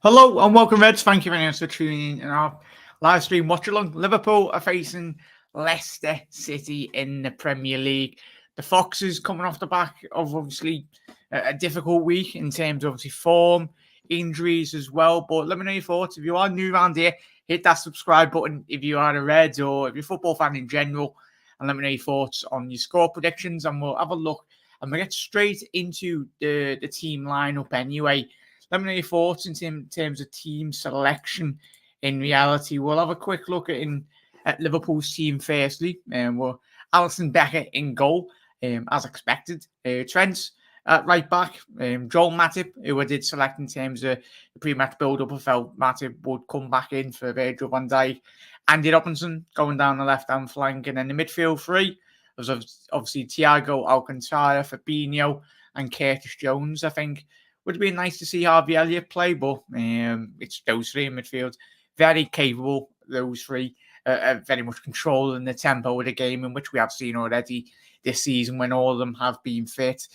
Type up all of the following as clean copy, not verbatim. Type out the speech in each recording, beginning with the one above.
Hello and welcome, Reds. Thank you very much for tuning in our live stream Watchalong. Liverpool are facing Leicester City in the Premier League. The Foxes coming off the back of obviously a difficult week in terms of obviously form, injuries as well. But let me know your thoughts. If you are new around here, hit that subscribe button if you are a Reds or if you're a football fan in general. And let me know your thoughts on your score predictions and we'll have a look. And we'll get straight into the team lineup anyway. Let me know your thoughts in terms of team selection. In reality, we'll have a quick look at Liverpool's team firstly. We're Alisson Becker in goal, as expected. Trent at right back. Joel Matip, who I did select in terms of the pre-match build-up. I felt Matip would come back in for Virgil van Dijk. Andy Robinson going down the left-hand flank. And then the midfield three was obviously Thiago Alcantara, Fabinho, and Curtis Jones, I think. Would have been nice to see Harvey Elliott play, but it's those three in midfield. Very capable, those three. Very much controlling the tempo of the game, in which we have seen already this season when all of them have been fit.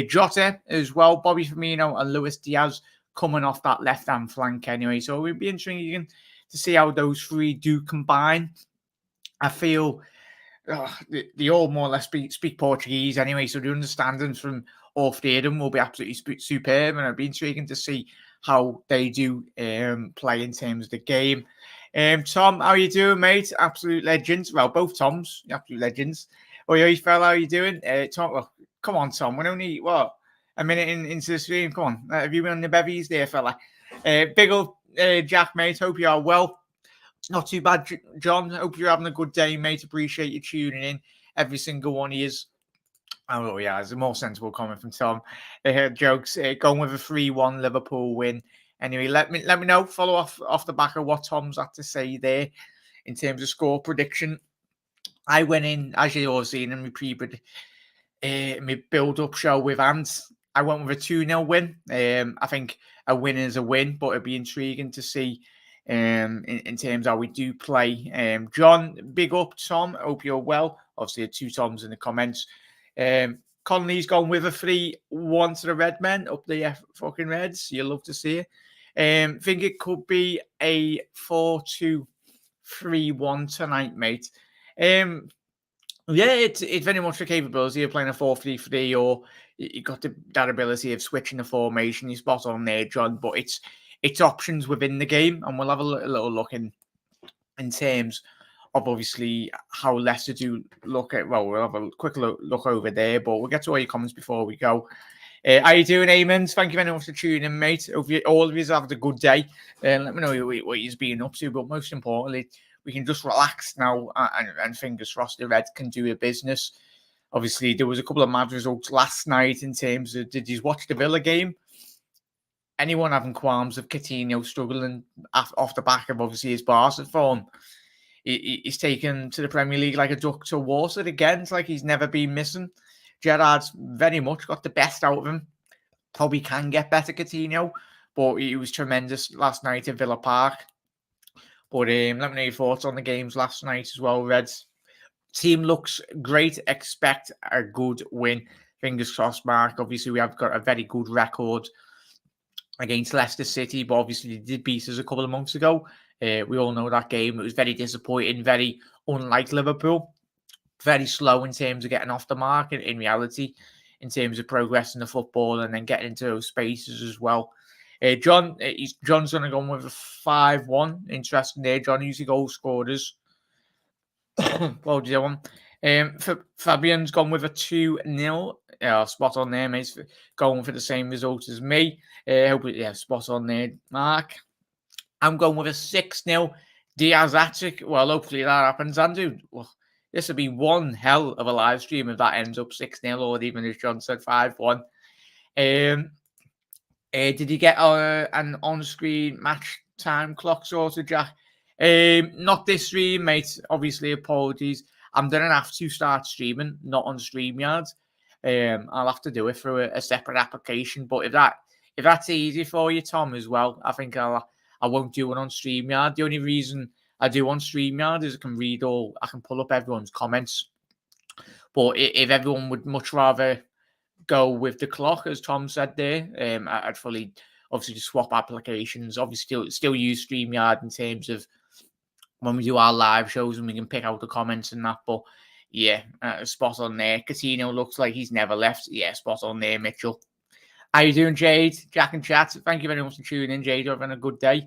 Jota as well, Bobby Firmino and Luis Diaz coming off that left-hand flank anyway. So it would be interesting to see how those three do combine. I feel they all more or less speak Portuguese anyway, so the understanding from all three of them will be absolutely superb, and it'll be intriguing to see how they do play in terms of the game. Tom, how are you doing, mate? Absolute legends. Well, both Toms, absolute legends. Oh, yeah, fella, how are you doing? Tom, well, come on, Tom. We're only, a minute into the stream. Come on. Have you been on the bevies there, fella? Big up, Jack, mate. Hope you are well. Not too bad, John. Hope you're having a good day, mate. Appreciate you tuning in. Every single one of yous. Oh, yeah, it's a more sensible comment from Tom. Jokes. Going with a 3-1 Liverpool win. Anyway, let me know. Follow off the back of what Tom's had to say there in terms of score prediction. I went in, as you all seen in my build-up show with Ant. I went with a 2-0 win. I think a win is a win, but it'd be intriguing to see in terms of how we do play. John, big up, Tom. Hope you're well. Obviously, 2 Toms in the comments. Conley's gone with a 3-1 to the Red Men up the fucking Reds. You'll love to see it. Think it could be a 4-2-3-1 tonight, mate. Yeah, it's very much the capability of playing a 4-3-3, or you got that ability of switching the formation. You're spot on there, John. But it's options within the game, and we'll have a little look in terms of obviously how Leicester do look at. Well, we'll have a quick look over there, but we'll get to all your comments before we go. How you doing, Eamons? Thank you very much for tuning in, mate. Hope all of you have a good day. Let me know what you've been up to, but most importantly, we can just relax now and fingers crossed the Reds can do a business. Obviously, there was a couple of mad results last night in terms of, did you watch the Villa game? Anyone having qualms of Coutinho struggling off the back of obviously his Barca form? He's taken to the Premier League like a duck to water again. It's like he's never been missing. Gerrard's very much got the best out of him. Probably can get better, Coutinho, but he was tremendous last night at Villa Park. But let me know your thoughts on the games last night as well, Reds. Team looks great. Expect a good win. Fingers crossed, Mark. Obviously, we have got a very good record against Leicester City, but obviously they did beat us a couple of months ago. We all know that game. It was very disappointing, very unlike Liverpool. Very slow in terms of getting off the mark in reality, in terms of progressing the football and then getting into those spaces as well. John's going to go with a 5-1. Interesting there. John, who's the goal scorers? Well, do you want? Fabian's gone with a 2-0. Spot on there, mate. Going for the same result as me. Spot on there, Mark. I'm going with a 6-0 Diaz hat-trick. Well, hopefully that happens. Andrew, this will be one hell of a live stream if that ends up 6-0 or even as John said 5-1. Did you get an on-screen match time clock sorted, Jack? Not this stream, mate. Obviously, apologies. I'm going to have to start streaming, not on StreamYard. I'll have to do it through a separate application. But if that's easy for you, Tom, as well, I think I won't do it on StreamYard. The only reason I do on StreamYard is I can pull up everyone's comments. But if everyone would much rather go with the clock, as Tom said there, I'd fully obviously to swap applications. Obviously, still use StreamYard in terms of when we do our live shows and we can pick out the comments and that. But yeah, spot on there. Coutinho looks like he's never left. Yeah, spot on there, Mitchell. How you doing, Jade? Jack and chat. Thank you very much for tuning in, Jade. You're having a good day.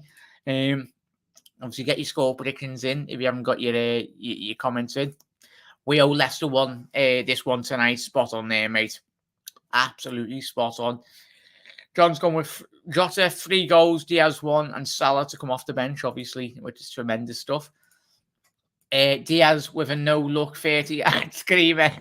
Obviously, get your score predictions in if you haven't got your comments in. We owe Leicester one this one tonight. Spot on there, mate. Absolutely spot on. John's gone with Jota, 3 goals, Diaz 1, and Salah to come off the bench, obviously, which is tremendous stuff. Diaz with a no-look 30 screamer.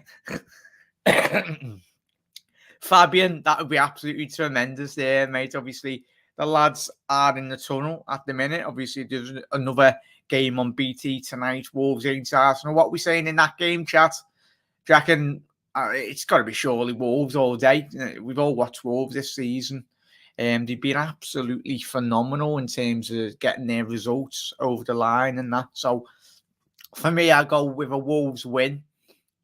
Fabian, that would be absolutely tremendous there, mate. Obviously, the lads are in the tunnel at the minute. Obviously, there's another game on BT tonight, Wolves against Arsenal. What are we saying in that game, chat? Do you reckon it's got to be surely Wolves all day? We've all watched Wolves this season. They've been absolutely phenomenal in terms of getting their results over the line and that. So, for me, I go with a Wolves win.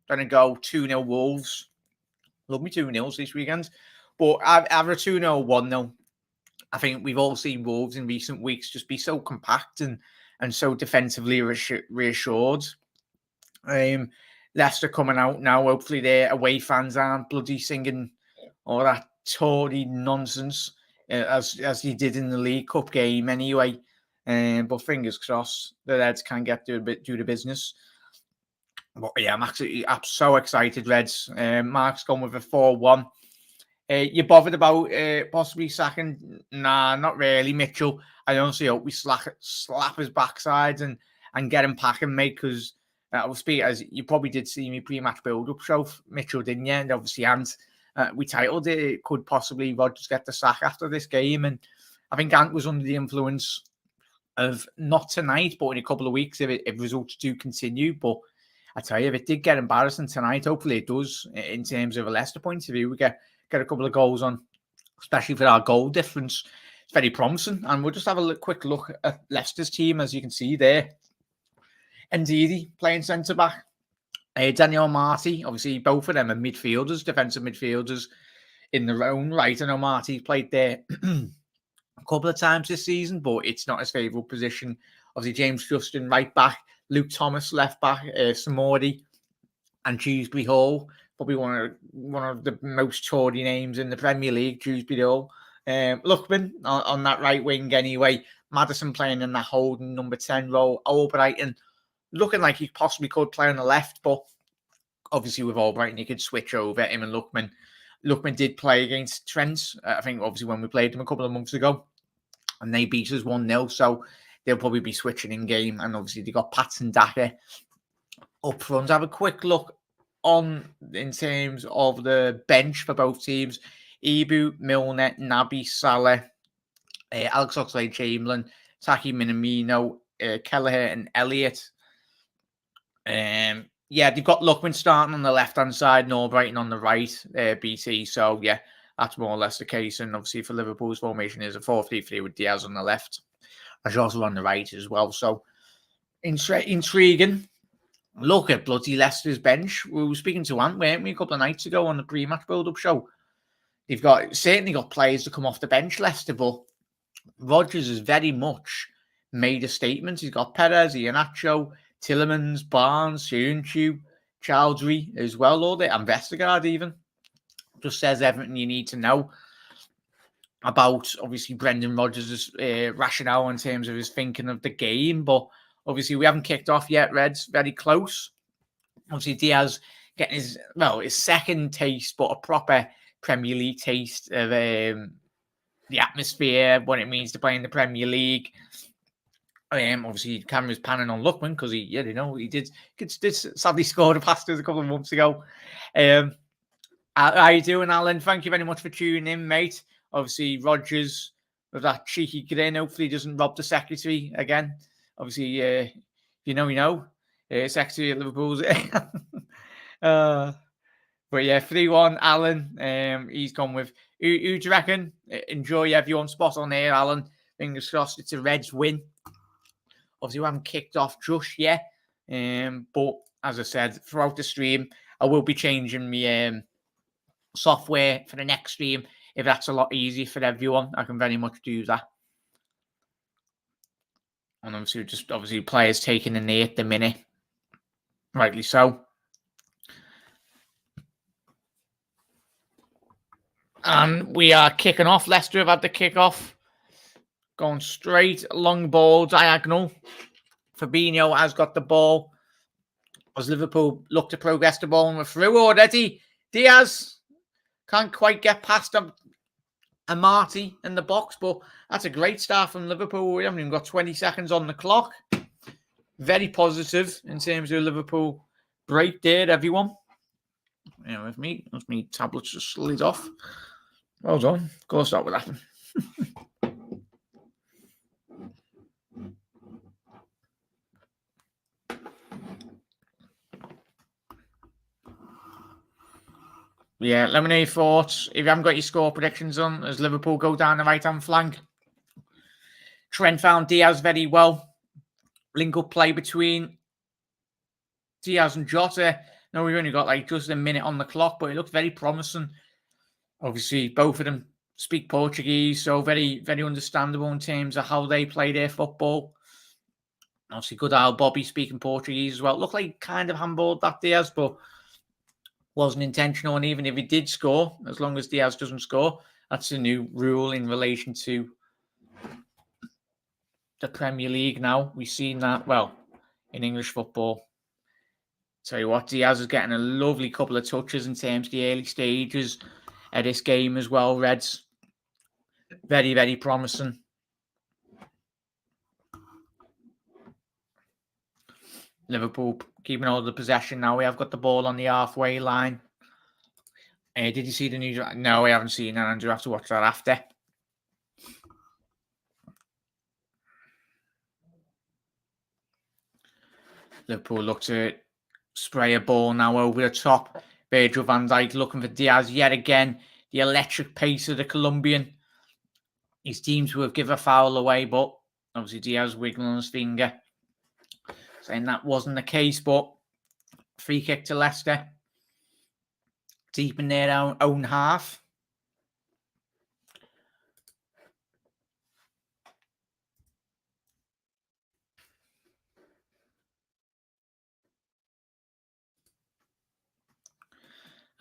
Gonna go 2-0 Wolves. Love me 2-0 this weekend. But I have a 2-0 1-0. I think we've all seen Wolves in recent weeks just be so compact and so defensively reassured. Leicester coming out now. Hopefully their away fans aren't bloody singing all that Tory nonsense as he did in the League Cup game anyway. But fingers crossed the Reds can get do the business. But yeah, I'm so excited, Reds. Mark's gone with a 4-1. You bothered about possibly sacking? Nah, not really, Mitchell. I honestly hope we slap his backside and get him packing, mate, because I will speak as you probably did see me pre-match build-up show, Mitchell, didn't you? And obviously, we titled it, could possibly Rodgers get the sack after this game? And I think Ant was under the influence of not tonight, but in a couple of weeks if results do continue. But I tell you, if it did get embarrassing tonight, hopefully it does in terms of a Leicester point of view. We get a couple of goals on, especially for our goal difference. It's very promising. And we'll just have a quick look at Leicester's team, as you can see there. Ndidi playing centre-back. Daniel Marty, obviously both of them are midfielders, defensive midfielders in their own right. I know Marty played there a couple of times this season, but it's not his favourite position. Obviously, James Justin right back, Luke Thomas left back, Samordi and Dewsbury Hall. Probably one of the most Tory names in the Premier League, Dewsbury Hall. Lookman on that right wing anyway. Maddison playing in that holding number 10 role. Albrighton looking like he possibly could play on the left, but obviously with Albrighton, you could switch over him and Lookman. Lookman did play against Trent, I think, obviously, when we played them a couple of months ago, and they beat us 1-0, so they'll probably be switching in game, and obviously they got Patson Daka up front. Have a quick look in terms of the bench for both teams. Ibu, Milner, Naby, Salah, Alex Oxlade-Chamberlain, Taki Minamino, Kelleher and Elliott. Yeah, they've got Lookman starting on the left-hand side and Albrighton on the right, BT. So, yeah, that's more or less the case. And obviously for Liverpool's formation is a 4-3-3 with Diaz on the left. And also on the right as well. So, intriguing. Look at bloody Leicester's bench. We were speaking to Ant, weren't we, a couple of nights ago on the pre-match build-up show. They've certainly got players to come off the bench, Leicester, but Rodgers has very much made a statement. He's got Perez, Iheanacho, Tillemans, Barnes, Soyuncu, Chowdhury as well, all there, and Vestergaard even. Just says everything you need to know about, obviously, Brendan Rodgers' rationale in terms of his thinking of the game. But obviously, we haven't kicked off yet, Reds. Very close. Obviously, Diaz getting his second taste, but a proper Premier League taste of the atmosphere, what it means to play in the Premier League. Obviously, camera's panning on Lookman because he did sadly score the Pastors a couple of months ago. How you doing, Alan? Thank you very much for tuning in, mate. Obviously, Rodgers with that cheeky grin. Hopefully, he doesn't rob the secretary again. Obviously, if you know. Secretary at Liverpool's. But yeah, 3-1, Alan. He's gone with who do you reckon? Enjoy everyone's spot on here, Alan. Fingers crossed it's a Reds win. Obviously, we haven't kicked off just yet. But as I said, throughout the stream, I will be changing my software for the next stream. if that's a lot easier for everyone, I can very much do that. And obviously players taking the knee at the minute, rightly so. And we are kicking off. Leicester have had the kick off, going straight, long ball, diagonal. Fabinho has got the ball. As Liverpool look to progress the ball, and we're through already. Diaz can't quite get past him. Amati in the box, but that's a great start from Liverpool. We haven't even got 20 seconds on the clock. Very positive in terms of Liverpool break there, everyone. With me, tablets just slid off. Well done. Of course that will happen. Yeah, let me know your thoughts. If you haven't got your score predictions on, as Liverpool go down the right-hand flank. Trent found Diaz very well. Link-up play between Diaz and Jota. No, we've only got just a minute on the clock, but it looked very promising. Obviously, both of them speak Portuguese, so very, very understandable in terms of how they play their football. Obviously, good old Bobby speaking Portuguese as well. Looked like kind of handballed that Diaz, but wasn't intentional. And even if he did score, as long as Diaz doesn't score, that's a new rule in relation to the Premier League now. We've seen that, well, in English football. Tell you what, Diaz is getting a lovely couple of touches in terms of the early stages of this game as well, Reds. Very, very promising. Liverpool keeping all the possession now. We have got the ball on the halfway line. Did you see the news? No, we haven't seen that, and you have to watch that after. Liverpool look to spray a ball now over the top. Virgil van Dijk looking for Diaz yet again. The electric pace of the Colombian. His teams will have given a foul away, but obviously Diaz wiggling on his finger, saying that wasn't the case, but free kick to Leicester. Deep in their own half.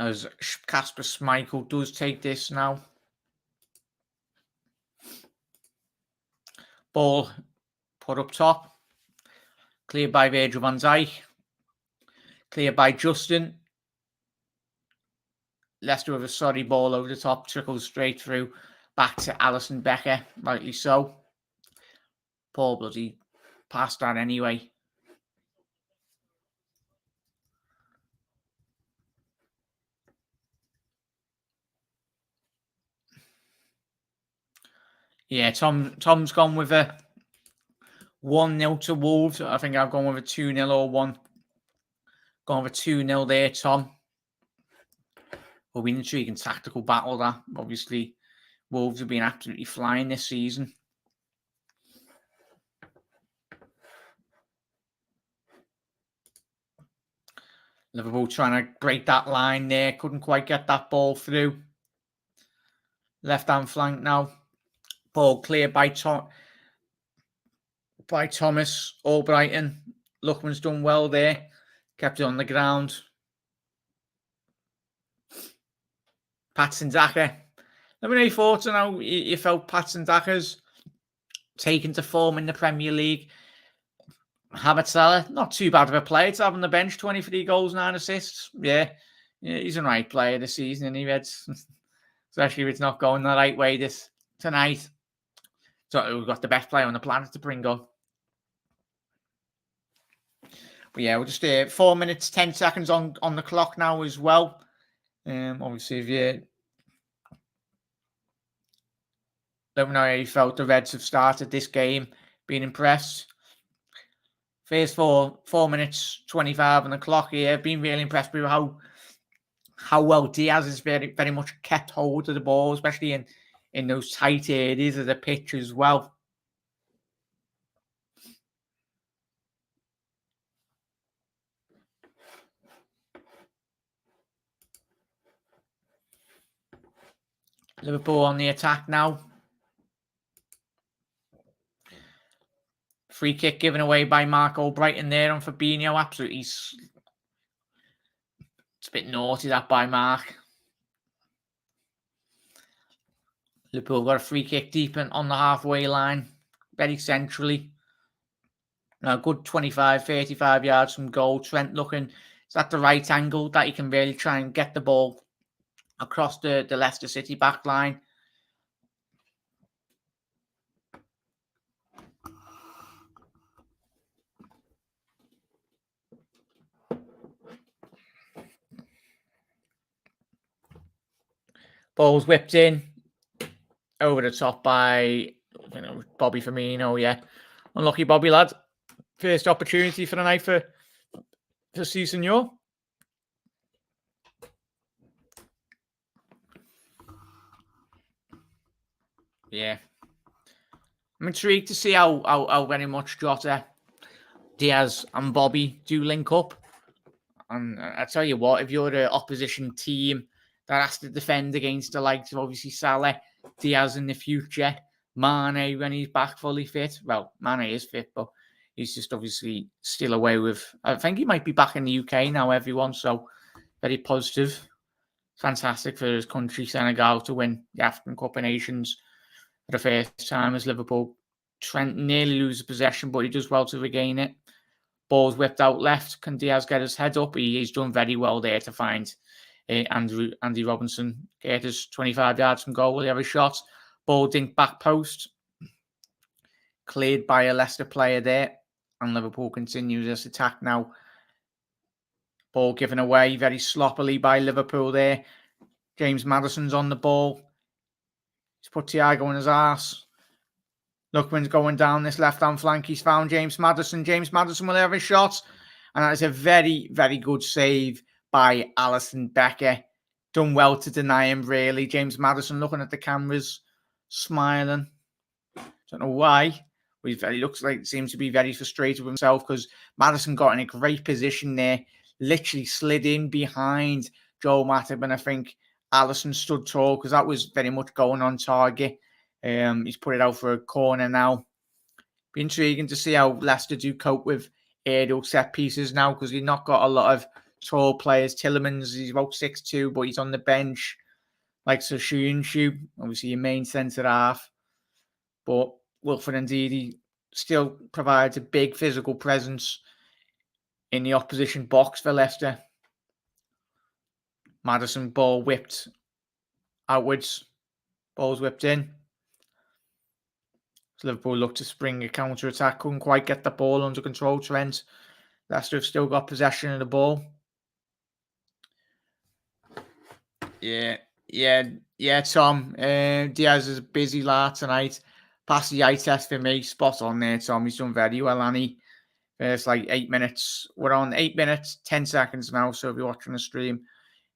As Kasper Schmeichel does take this now. Ball put up top. Cleared by Virgil van Dijk. Cleared by Justin. Leicester with a sorry ball over the top. Trickles straight through. Back to Alisson Becker. Rightly so. Paul bloody passed that anyway. Yeah, Tom's gone with a 1-0 to Wolves. I think I've gone with a 2-0 or 1. Gone with a 2-0 there, Tom. Well, we need to tactical battle that. Obviously, Wolves have been absolutely flying this season. Liverpool trying to break that line there. Couldn't quite get that ball through. Left-hand flank now. Ball cleared by Thomas Albrighton. Lookman's done well there. Kept it on the ground. Patson Daka. Let me know your thoughts on how you felt Patson Daka's taken to form in the Premier League. Mohamed Salah, not too bad of a player to have on the bench. 23 goals, 9 assists. Yeah, he's a right player this season, and he Reds. Especially if it's not going the right way tonight. So we've got the best player on the planet to bring on. But yeah, we're just 4 minutes, 10 seconds on the clock now as well. Obviously, if you don't know how you felt the Reds have started this game, being impressed. First 4 minutes, 25 on the clock here. Been really impressed with how well Diaz has very, very much kept hold of the ball, especially in those tight areas of the pitch as well. Liverpool on the attack now. Free kick given away by Mark Albrighton there on Fabinho. Absolutely. It's a bit naughty that by Mark. Liverpool got a free kick deep on the halfway line. Very centrally. Now, good 25, 35 yards from goal. Trent looking, it's at the right angle that he can really try and get the ball across the Leicester City back line. Ball's whipped in. Over the top by Bobby Firmino, yeah. Unlucky Bobby, lad. First opportunity for the night for Si Senor. Yeah. I'm intrigued to see how very much Jota, Diaz and Bobby do link up. And I tell you what, if you're the opposition team that has to defend against the likes of obviously Salah, Diaz in the future, Mane when he's back fully fit. Well, Mane is fit, but he's just obviously still away with... I think he might be back in the UK now, everyone. So very positive. Fantastic for his country, Senegal, to win the African Cup of Nations for the first time as Liverpool. Trent nearly loses possession, but he does well to regain it. Ball's whipped out left. Can Diaz get his head up? He's done very well there to find Andy Robinson. Get his 25 yards from goal. Will he have a shot? Ball dink back post. Cleared by a Leicester player there. And Liverpool continues this attack now. Ball given away very sloppily by Liverpool there. James Maddison's on the ball. He's put Thiago in his arse. Lookman's going down this left-hand flank. He's found James Maddison. James Maddison will have a shot. And that is a very, very good save by Alisson Becker. Done well to deny him, really. James Maddison looking at the cameras, smiling. Don't know why. But he looks like seems to be very frustrated with himself because Maddison got in a great position there. Literally slid in behind Joel Matip. And I think Alisson stood tall because that was very much going on target. He's put it out for a corner now. Be intriguing to see how Leicester do cope with aerial set pieces now because he's not got a lot of tall players. Tielemans, he's about 6'2", but he's on the bench. Like Soyuncu, obviously your main centre half. But Wilfred Ndidi still provides a big physical presence in the opposition box for Leicester. Maddison, ball whipped outwards. Ball's whipped in. Liverpool look to spring a counter-attack. Couldn't quite get the ball under control. Trent. Leicester have still got possession of the ball. Yeah, Tom. Diaz is a busy lad tonight. Passed the eye test for me. Spot on there, Tom. He's done very well, hasn't he? It's like 8 minutes. We're on 8 minutes, 10 seconds now. So if you're watching the stream,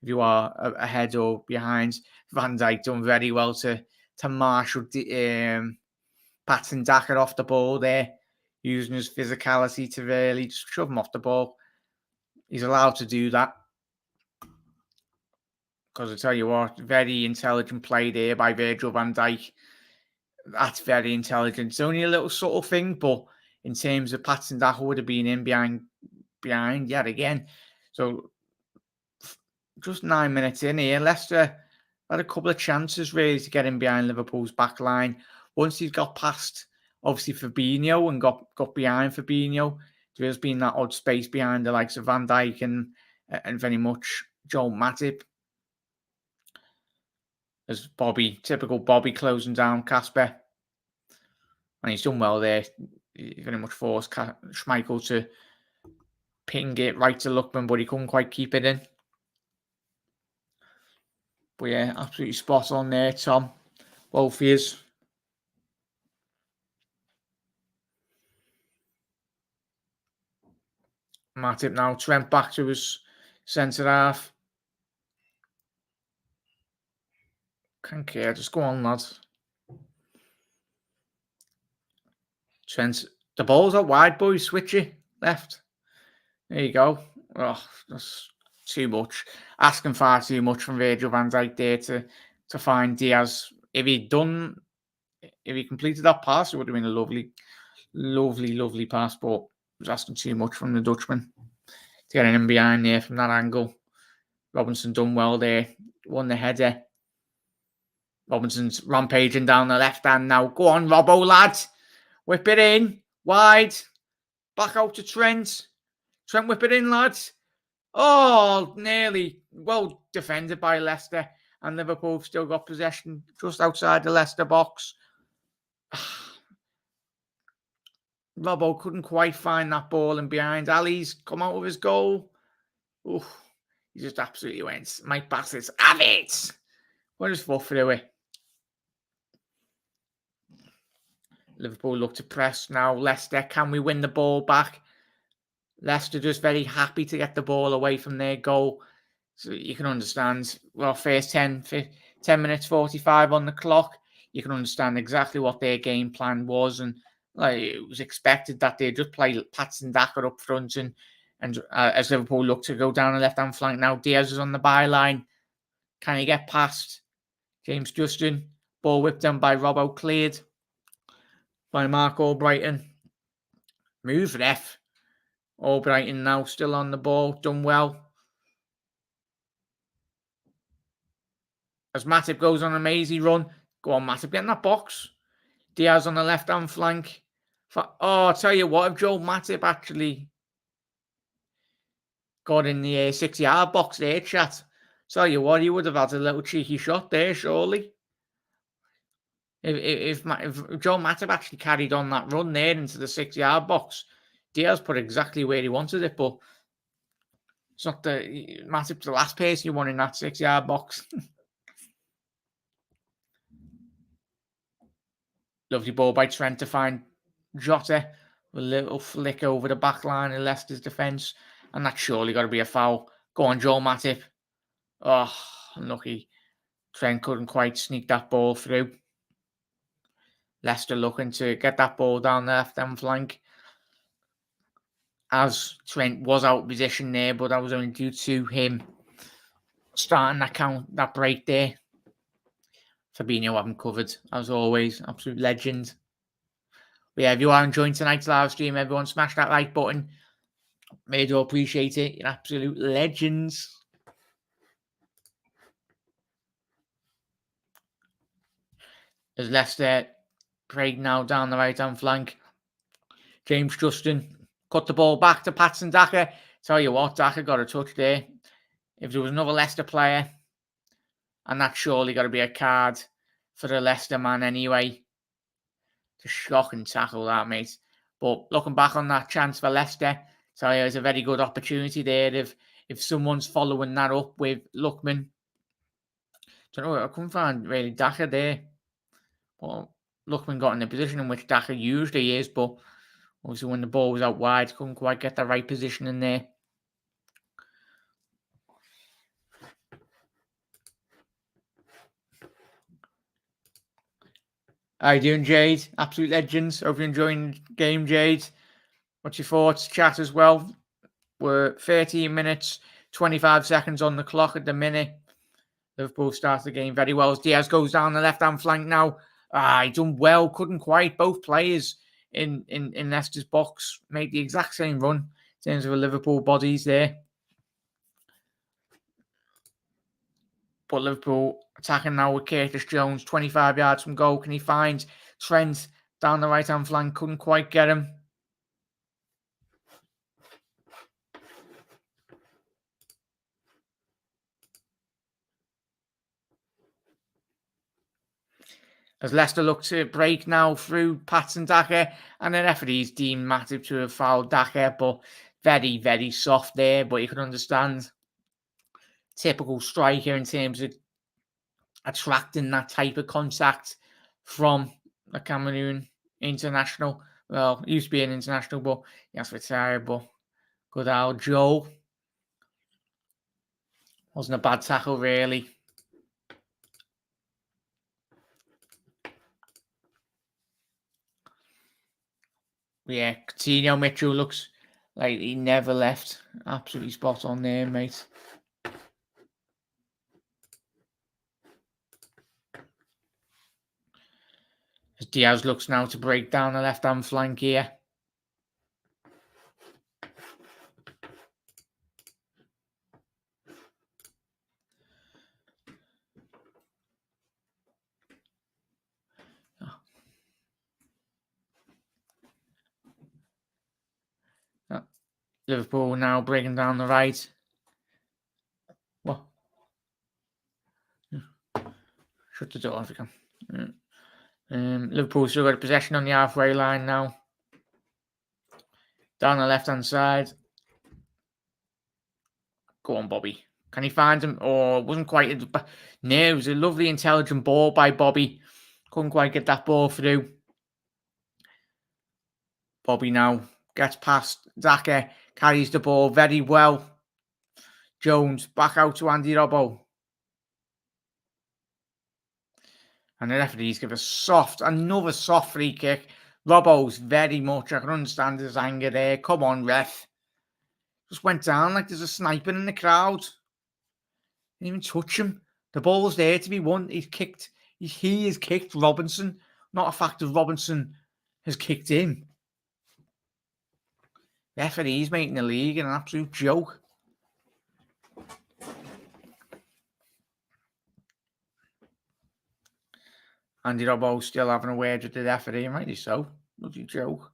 if you are ahead or behind, Van Dijk done very well to marshal Patson Daka off the ball there, using his physicality to really just shove him off the ball. He's allowed to do that. Because I tell you what, very intelligent play there by Virgil van Dijk. That's very intelligent. It's only a little subtle thing, but in terms of Patson Daka would have been in behind yet again. So just 9 minutes in here, Leicester had a couple of chances really to get in behind Liverpool's back line. Once he's got past, obviously, Fabinho and got behind Fabinho, there's been that odd space behind the likes of Van Dijk and very much Joel Matip. As Bobby, typical Bobby closing down Casper. And he's done well there. He very much forced Schmeichel to ping it right to Lookman, but he couldn't quite keep it in. But yeah, absolutely spot on there, Tom. Both of yous. Matip now. Trent back to his centre half. Can't care. Just go on, lads. Trent. The ball's out wide, boys. Switch it. Left. There you go. Oh, that's too much. Asking far too much from Virgil van Dijk there to to find Diaz. If he completed that pass, it would have been a lovely pass, but it was asking too much from the Dutchman to get in behind there from that angle. Robinson done well there, won the header. Robinson's rampaging down the left hand now. Go on, Robbo, lad. Whip it in. Wide. Back out to Trent. Trent, whip it in, lads. Oh, nearly. Well defended by Leicester. And Liverpool still got possession just outside the Leicester box. Robbo couldn't quite find that ball in behind. Ali's come out with his goal. Oof. He just absolutely went. Mike Bassett's have it. What his foot through it. Liverpool look to press now. Leicester, can we win the ball back? Leicester just very happy to get the ball away from their goal. So you can understand, well, first 10 minutes 45 on the clock. You can understand exactly what their game plan was. And like it was expected that they just play Patson Daka up front. And as Liverpool look to go down the left-hand flank now, Diaz is on the byline. Can he get past James Justin? Ball whipped down by Robbo, cleared by Mark Albrighton. Move ref. Albrighton now still on the ball. Done well. As Matip goes on a mazy run. Go on, Matip, get in that box. Diaz on the left-hand flank. I'll tell you what, if Joe Matip actually got in the 6-yard box there, chat. Tell you what, he would have had a little cheeky shot there, surely. If Joe Matip actually carried on that run there into the 6-yard box, Diaz put exactly where he wanted it, but it's not Matip's the last person you want in that 6-yard box. Lovely ball by Trent to find Jota. A little flick over the back line of Leicester's defence, and that's surely got to be a foul. Go on, Joe Matip. Oh, unlucky. Trent couldn't quite sneak that ball through. Leicester looking to get that ball down the left-hand flank. As Trent was out of position there, but that was only due to him starting that break there. Fabinho haven't covered, as always. Absolute legend. But yeah, if you are enjoying tonight's live stream, everyone smash that like button. Made you appreciate it. You're absolute legends. As Leicester Craig now down the right-hand flank. James Justin cut the ball back to Patson Daka. Tell you what, Daka got a touch there. If there was another Leicester player, and that's surely got to be a card for the Leicester man anyway. It's a shocking tackle, that, mate. But looking back on that chance for Leicester, tell you, it's a very good opportunity there. If someone's following that up with Lookman. Don't know, I couldn't find really Daka there. Well, Lookman got in the position in which Daka usually is, but obviously when the ball was out wide, couldn't quite get the right position in there. How you doing, Jade? Absolute legends. Hope you're enjoying the game, Jade. What's your thoughts? Chat as well. We're 13 minutes, 25 seconds on the clock at the minute. Liverpool starts the game very well as Diaz goes down the left-hand flank now. He done well. Couldn't quite. Both players in Leicester's box make the exact same run in terms of the Liverpool bodies there. But Liverpool attacking now with Curtis Jones, 25 yards from goal. Can he find Trent down the right-hand flank? Couldn't quite get him. As Leicester look to break now through Patson Daka, and the referee's deemed Matip to have fouled Daka, but very, very soft there. But you can understand, typical striker in terms of attracting that type of contact from the Cameroon international. Well, used to be an international, but yes, retired. But good old Joe. Wasn't a bad tackle, really. Yeah, Coutinho Mitchell looks like he never left. Absolutely spot on there, mate. Diaz looks now to break down the left-hand flank here. Liverpool now breaking down the right. What? Shut the door if you can. Liverpool still got possession on the halfway line now. Down the left-hand side. Go on, Bobby. Can he find him? Oh, it wasn't quite... No, it was a lovely, intelligent ball by Bobby. Couldn't quite get that ball through. Bobby now gets past Daka. Carries the ball very well. Jones back out to Andy Robbo. And the referees give another soft free kick. Robbo's very much, I can understand his anger there. Come on, ref. Just went down like there's a sniper in the crowd. Didn't even touch him. The ball's there to be won. He has kicked Robinson. Not a fact of Robinson has kicked him. Referees making the league an absolute joke. Andy Robbo still having a word with the referee, rightly so. Bloody joke.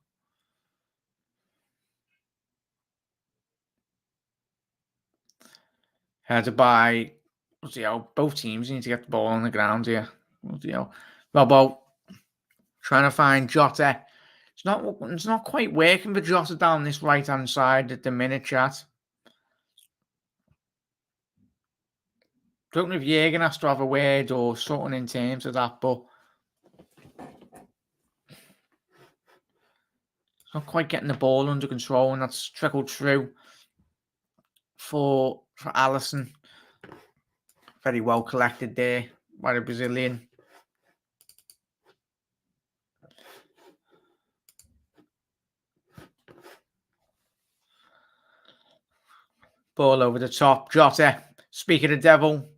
Headed by, both teams need to get the ball on the ground here. Robbo trying to find Jota. It's not quite working for Jota down this right-hand side at the minute, chat. Don't know if Jürgen has to have a word or something in terms of that, but it's not quite getting the ball under control, and that's trickled through for Alisson. Very well collected there by the Brazilian. Ball over the top. Jota, speak of the devil.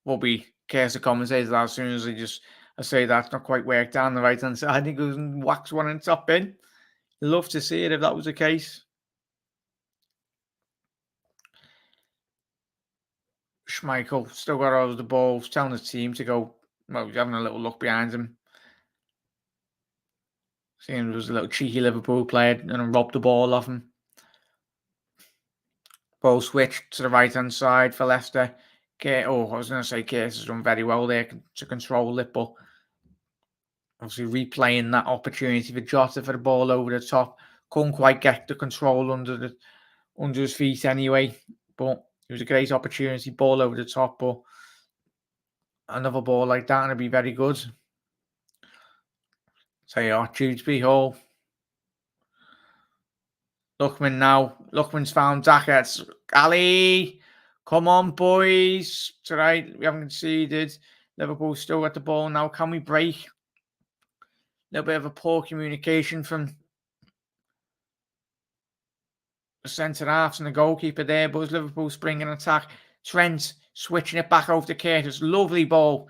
Will be case of commentators as soon as I say that's not quite worked down the right hand side. I think it goes and whacks one in the top bin. Love to see it if that was the case. Schmeichel still got all the balls, telling his team to go. Well, he's having a little look behind him. Seeing there was a little cheeky Liverpool player and robbed the ball off him. Ball switched to the right hand side for Leicester. I was going to say Case has done very well there to control it, but obviously replaying that opportunity for Jota for the ball over the top. Couldn't quite get the control under his feet anyway, but it was a great opportunity. Ball over the top, but another ball like that would be very good. So yeah, Dewsbury Hall. Lookman now. Lookman's found Daka. It's Ali. Come on, boys. It's all right. We haven't conceded. Liverpool still got the ball now. Can we break? A little bit of a poor communication from the centre-halves and the goalkeeper there. But as Liverpool spring an attack, Trent switching it back over to Curtis. Lovely ball.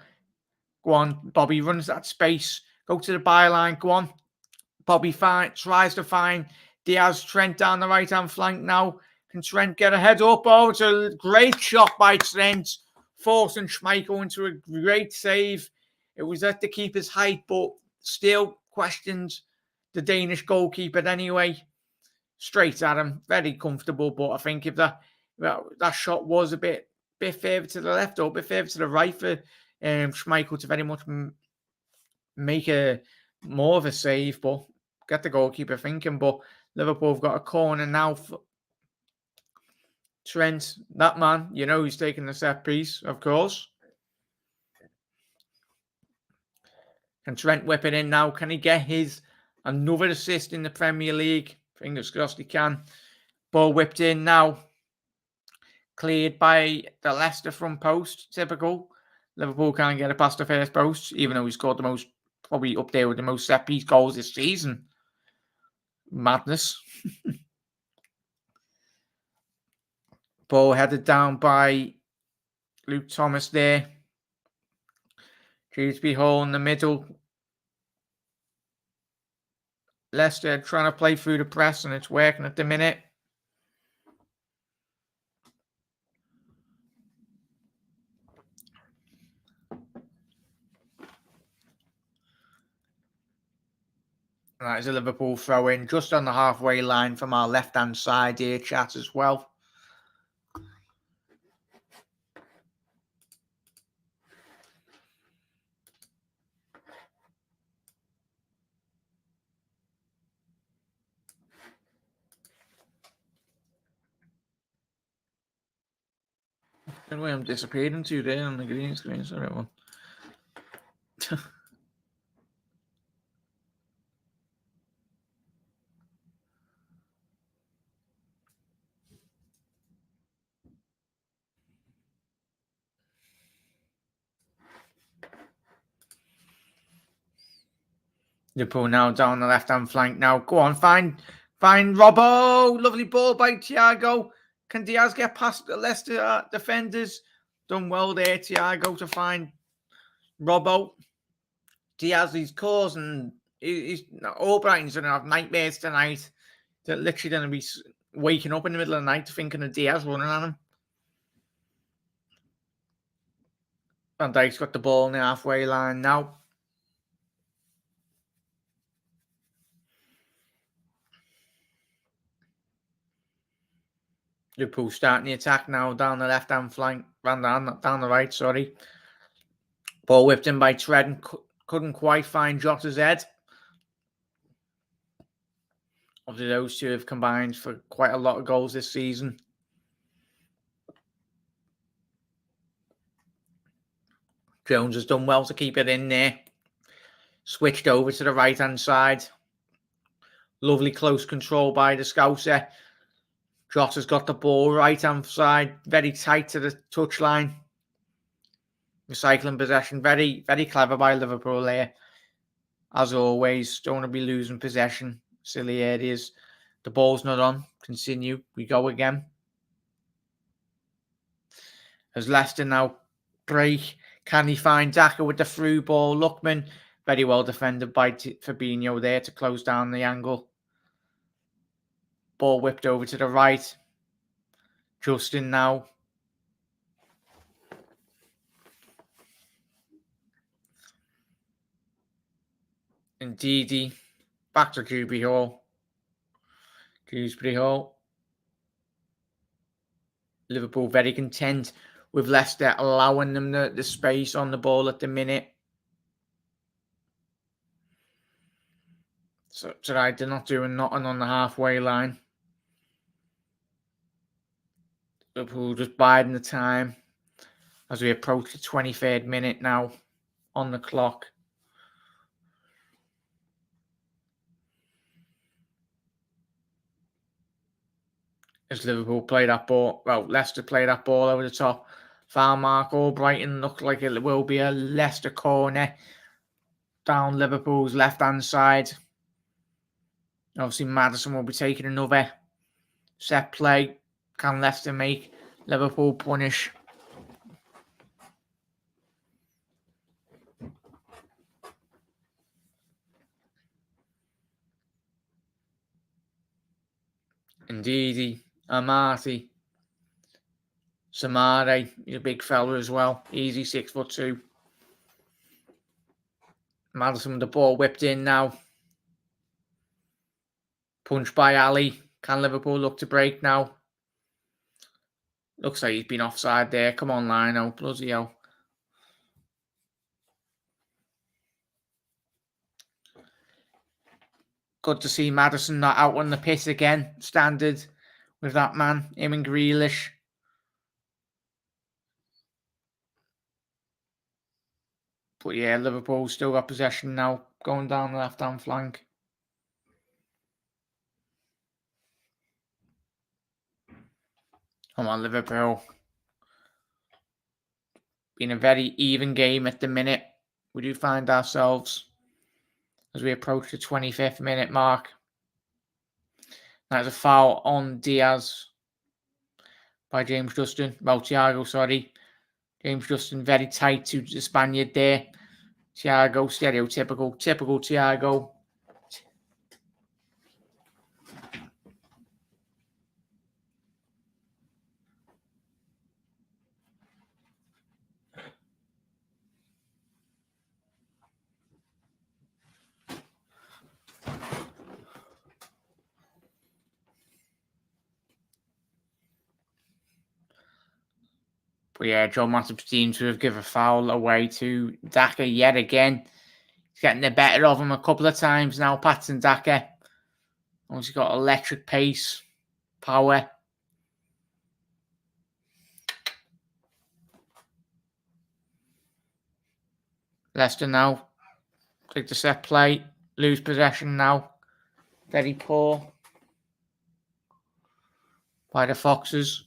Go on, Bobby runs that space. Go to the byline. Go on. Bobby tries to find Diaz. Trent down the right-hand flank now. Can Trent get a head up? Oh, it's a great shot by Trent. Forcing Schmeichel into a great save. It was at the keeper's height, but still questions the Danish goalkeeper anyway. Straight at him. Very comfortable, but I think if that shot was a bit further to the left or a bit further to the right for Schmeichel to very much make more of a save, but get the goalkeeper thinking. But Liverpool have got a corner now for Trent, that man, he's taking the set piece, of course. Can Trent whip it in now? Can he get another assist in the Premier League? Fingers crossed he can. Ball whipped in now. Cleared by the Leicester front post. Typical. Liverpool can't get it past the first post, even though he scored probably up there with the most set piece goals this season. Madness. Ball headed down by Luke Thomas there. Dewsbury Hall in the middle. Leicester trying to play through the press, and it's working at the minute. And that is a Liverpool throw in just on the halfway line from our left-hand side here, chat, as well. Anyway, I'm disappearing to there on the green screen. Sorry, everyone. Liverpool now down the left-hand flank now. Go on, find Robbo. Lovely ball by Thiago. Can Diaz get past the Leicester defenders? Done well there, Thiago, to find Robbo. Diaz, he's causing... He's Albright's going to have nightmares tonight. They're literally going to be waking up in the middle of the night thinking of Diaz running at him. Van Dijk's got the ball in the halfway line now. Liverpool starting the attack now down the left-hand flank. Down the right, sorry. Ball whipped in by Tread and couldn't quite find Jota's head. Obviously, those two have combined for quite a lot of goals this season. Jones has done well to keep it in there. Switched over to the right-hand side. Lovely close control by the Scouser. Jota's got the ball right-hand side. Very tight to the touchline. Recycling possession. Very, very clever by Liverpool there. As always, don't want to be losing possession. Silly areas. The ball's not on. Continue. We go again. As Leicester now break. Can he find Daka with the through ball? Lookman. Very well defended by Fabinho there to close down the angle. Ball whipped over to the right. Justin now. Indeedy. Back to Dewsbury Hall. Liverpool very content with Leicester allowing them the space on the ball at the minute. So tonight they're not doing nothing on the halfway line. Liverpool just biding the time as we approach the 23rd minute now on the clock. As Liverpool play that ball, Leicester play that ball over the top. Foul mark, Albrighton look like it will be a Leicester corner down Liverpool's left-hand side. Obviously, Maddison will be taking another set play. Can Leicester make Liverpool punish? Indeedy. Amati. Samare, he's a big fella as well. Easy 6'2". Maddison with the ball whipped in now. Punch by Ali. Can Liverpool look to break now? Looks like he's been offside there. Come on, Lino. Bloody hell. Good to see Maddison not out on the piss again. Standard with that man. Him and Grealish. But yeah, Liverpool still got possession now. Going down the left-hand flank. Come on, Liverpool. Been a very even game at the minute. We do find ourselves as we approach the 25th minute mark. That's a foul on Diaz by James Justin. Well, Thiago, sorry. James Justin very tight to the Spaniard there. Thiago, stereotypical. Typical Thiago. But yeah, Joe Matip seems to have given a foul away to Daka yet again. He's getting the better of him a couple of times now, Patson Daka. He's got electric pace, power. Leicester now take the set play, lose possession now. Very poor by the Foxes.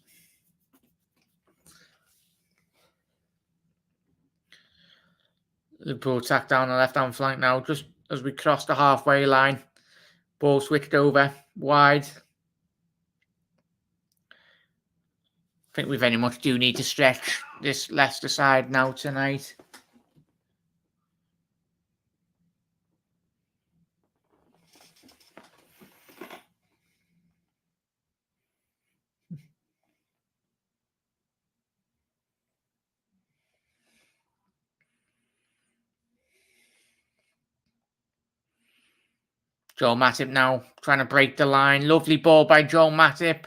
Liverpool attack down the left-hand flank now, just as we cross the halfway line. Ball switched over wide. I think we very much do need to stretch this Leicester side now tonight. Joe Matip now trying to break the line. Lovely ball by Joe Matip.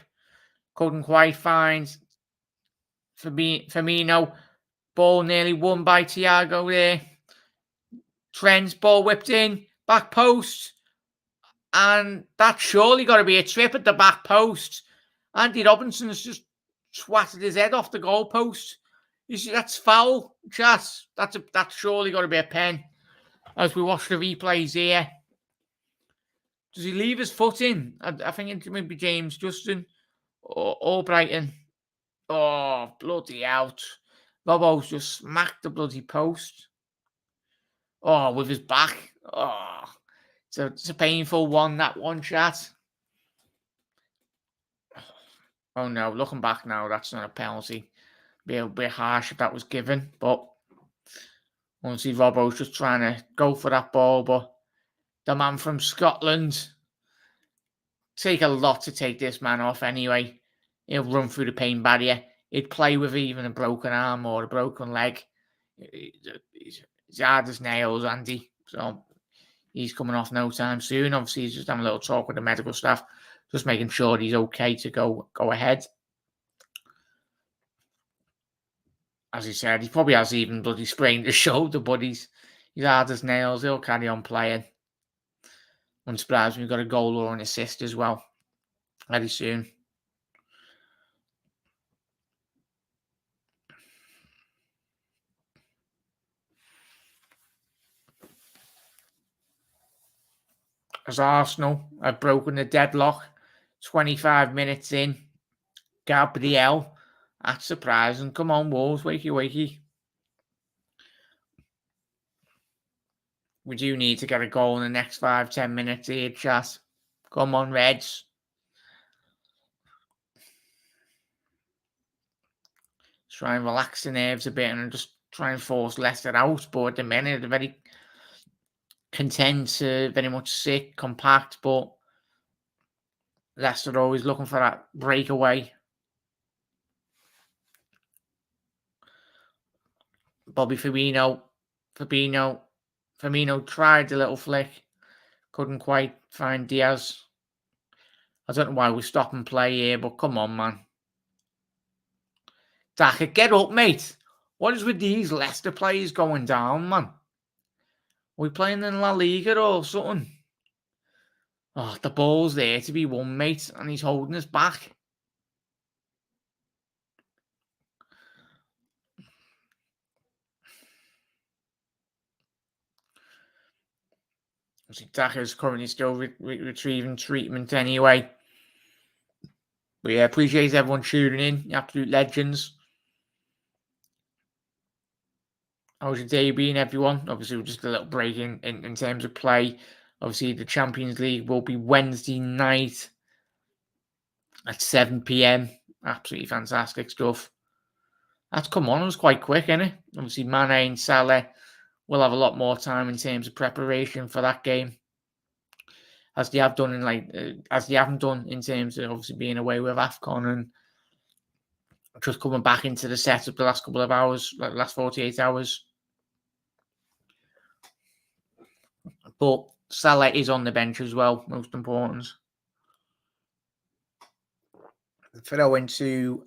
Couldn't quite find Firmino. Ball nearly won by Thiago there. Trent's ball whipped in. Back post. And that's surely got to be a trip at the back post. Andy Robinson has just swatted his head off the goalpost. You see, that's foul, Chas. That's surely got to be a pen. As we watch the replays here. Does he leave his foot in? I think it may be James Justin or Brighton. Oh, bloody out. Robbo's just smacked the bloody post. Oh, with his back. Oh, it's a painful one, that one, chat. Oh, no, looking back now, that's not a penalty. Be a bit harsh if that was given, but honestly, Robbo's just trying to go for that ball, but the man from Scotland take a lot to take this man off anyway. He'll run through the pain barrier. He'd play with even a broken arm or a broken leg. He's hard as nails, Andy. So he's coming off no time soon. Obviously, he's just having a little talk with the medical staff, just making sure he's okay to go ahead. As he said, he probably has even bloody sprained his shoulder, but he's hard as nails. He'll carry on playing. Wouldn't surprise me, we've got a goal or an assist as well very soon. As Arsenal have broken the deadlock, 25 minutes in. Gabriel, that's surprising. Come on, Wolves, wakey, wakey. We do need to get a goal in the next 5-10 minutes here, chat. Come on, Reds. Try and relax the nerves a bit and just try and force Leicester out. But at the minute, they're very content, very much sick, compact. But Leicester are always looking for that breakaway. Bobby Firmino tried a little flick. Couldn't quite find Diaz. I don't know why we stop and play here, but come on, man. Daka, get up, mate. What is with these Leicester players going down, man? Are we playing in La Liga or something? Oh, the ball's there to be won, mate, and he's holding us back. Daka's currently still retrieving treatment anyway. But yeah, appreciate everyone tuning in. You absolute legends. How's your day been, everyone? Obviously, we're just a little break in terms of play. Obviously, the Champions League will be Wednesday night at 7 p.m. Absolutely fantastic stuff. That's come on. It was quite quick, isn't it? Obviously, Mane and Salah will have a lot more time in terms of preparation for that game, as they have done as they haven't done in terms of obviously being away with AFCON and just coming back into the setup the last couple of hours, like the last 48 hours. But Salah is on the bench as well, most important. Throw into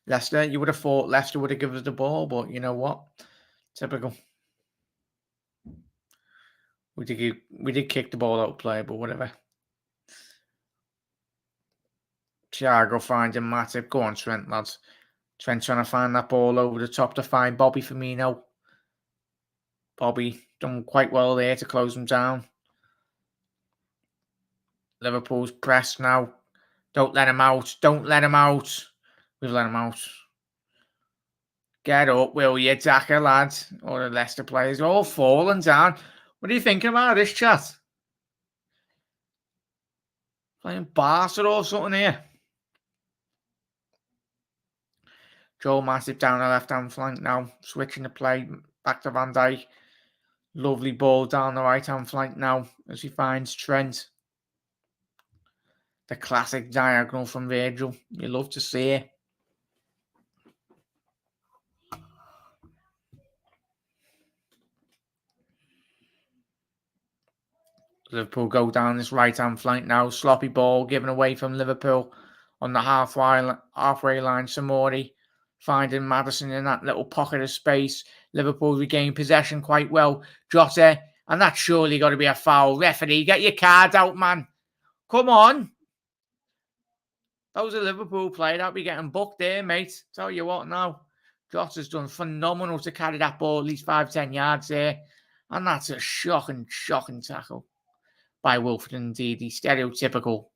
Leicester, you would have thought Leicester would have given us the ball, but you know what? Typical. We did kick the ball out of play, but whatever. Thiago finding Matip. Go on, Trent, lads. Trent trying to find that ball over the top to find Bobby Firmino. Bobby done quite well there to close him down. Liverpool's pressed now. Don't let him out. Don't let him out. We've let him out. Get up, will you, Daka, lads? Or the Leicester players all falling down. What are you thinking about this, chat? Playing Barca or something here. Joel Matip down the left-hand flank now. Switching the play back to Van Dijk. Lovely ball down the right-hand flank now as he finds Trent. The classic diagonal from Virgil. You love to see it. Liverpool go down this right-hand flank now. Sloppy ball given away from Liverpool on the halfway line. Samori finding Maddison in that little pocket of space. Liverpool regain possession quite well. Jota, and that's surely got to be a foul. Referee, get your card out, man. Come on. That was a Liverpool player. That'd be getting booked there, mate. Tell you what now. Jota's done phenomenal to carry that ball at least 5-10 yards there. And that's a shocking tackle by Wilfred indeed. The stereotypical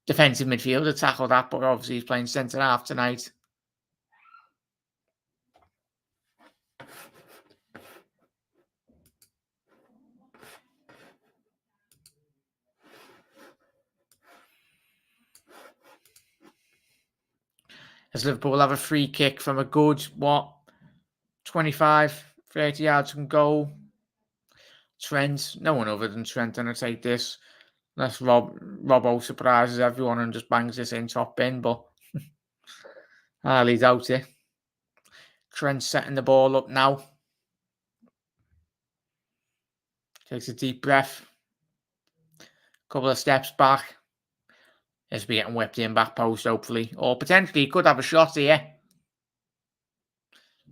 defensive midfielder tackled that, but obviously he's playing centre half tonight. As Liverpool have a free kick from a good, 25, 30 yards from goal. Trent, no one other than Trent going to take this. Unless Robbo surprises everyone and just bangs this in top bin, but highly doubt it. Trent setting the ball up now. Takes a deep breath. Couple of steps back. He's be getting whipped in back post, hopefully. Or potentially he could have a shot here.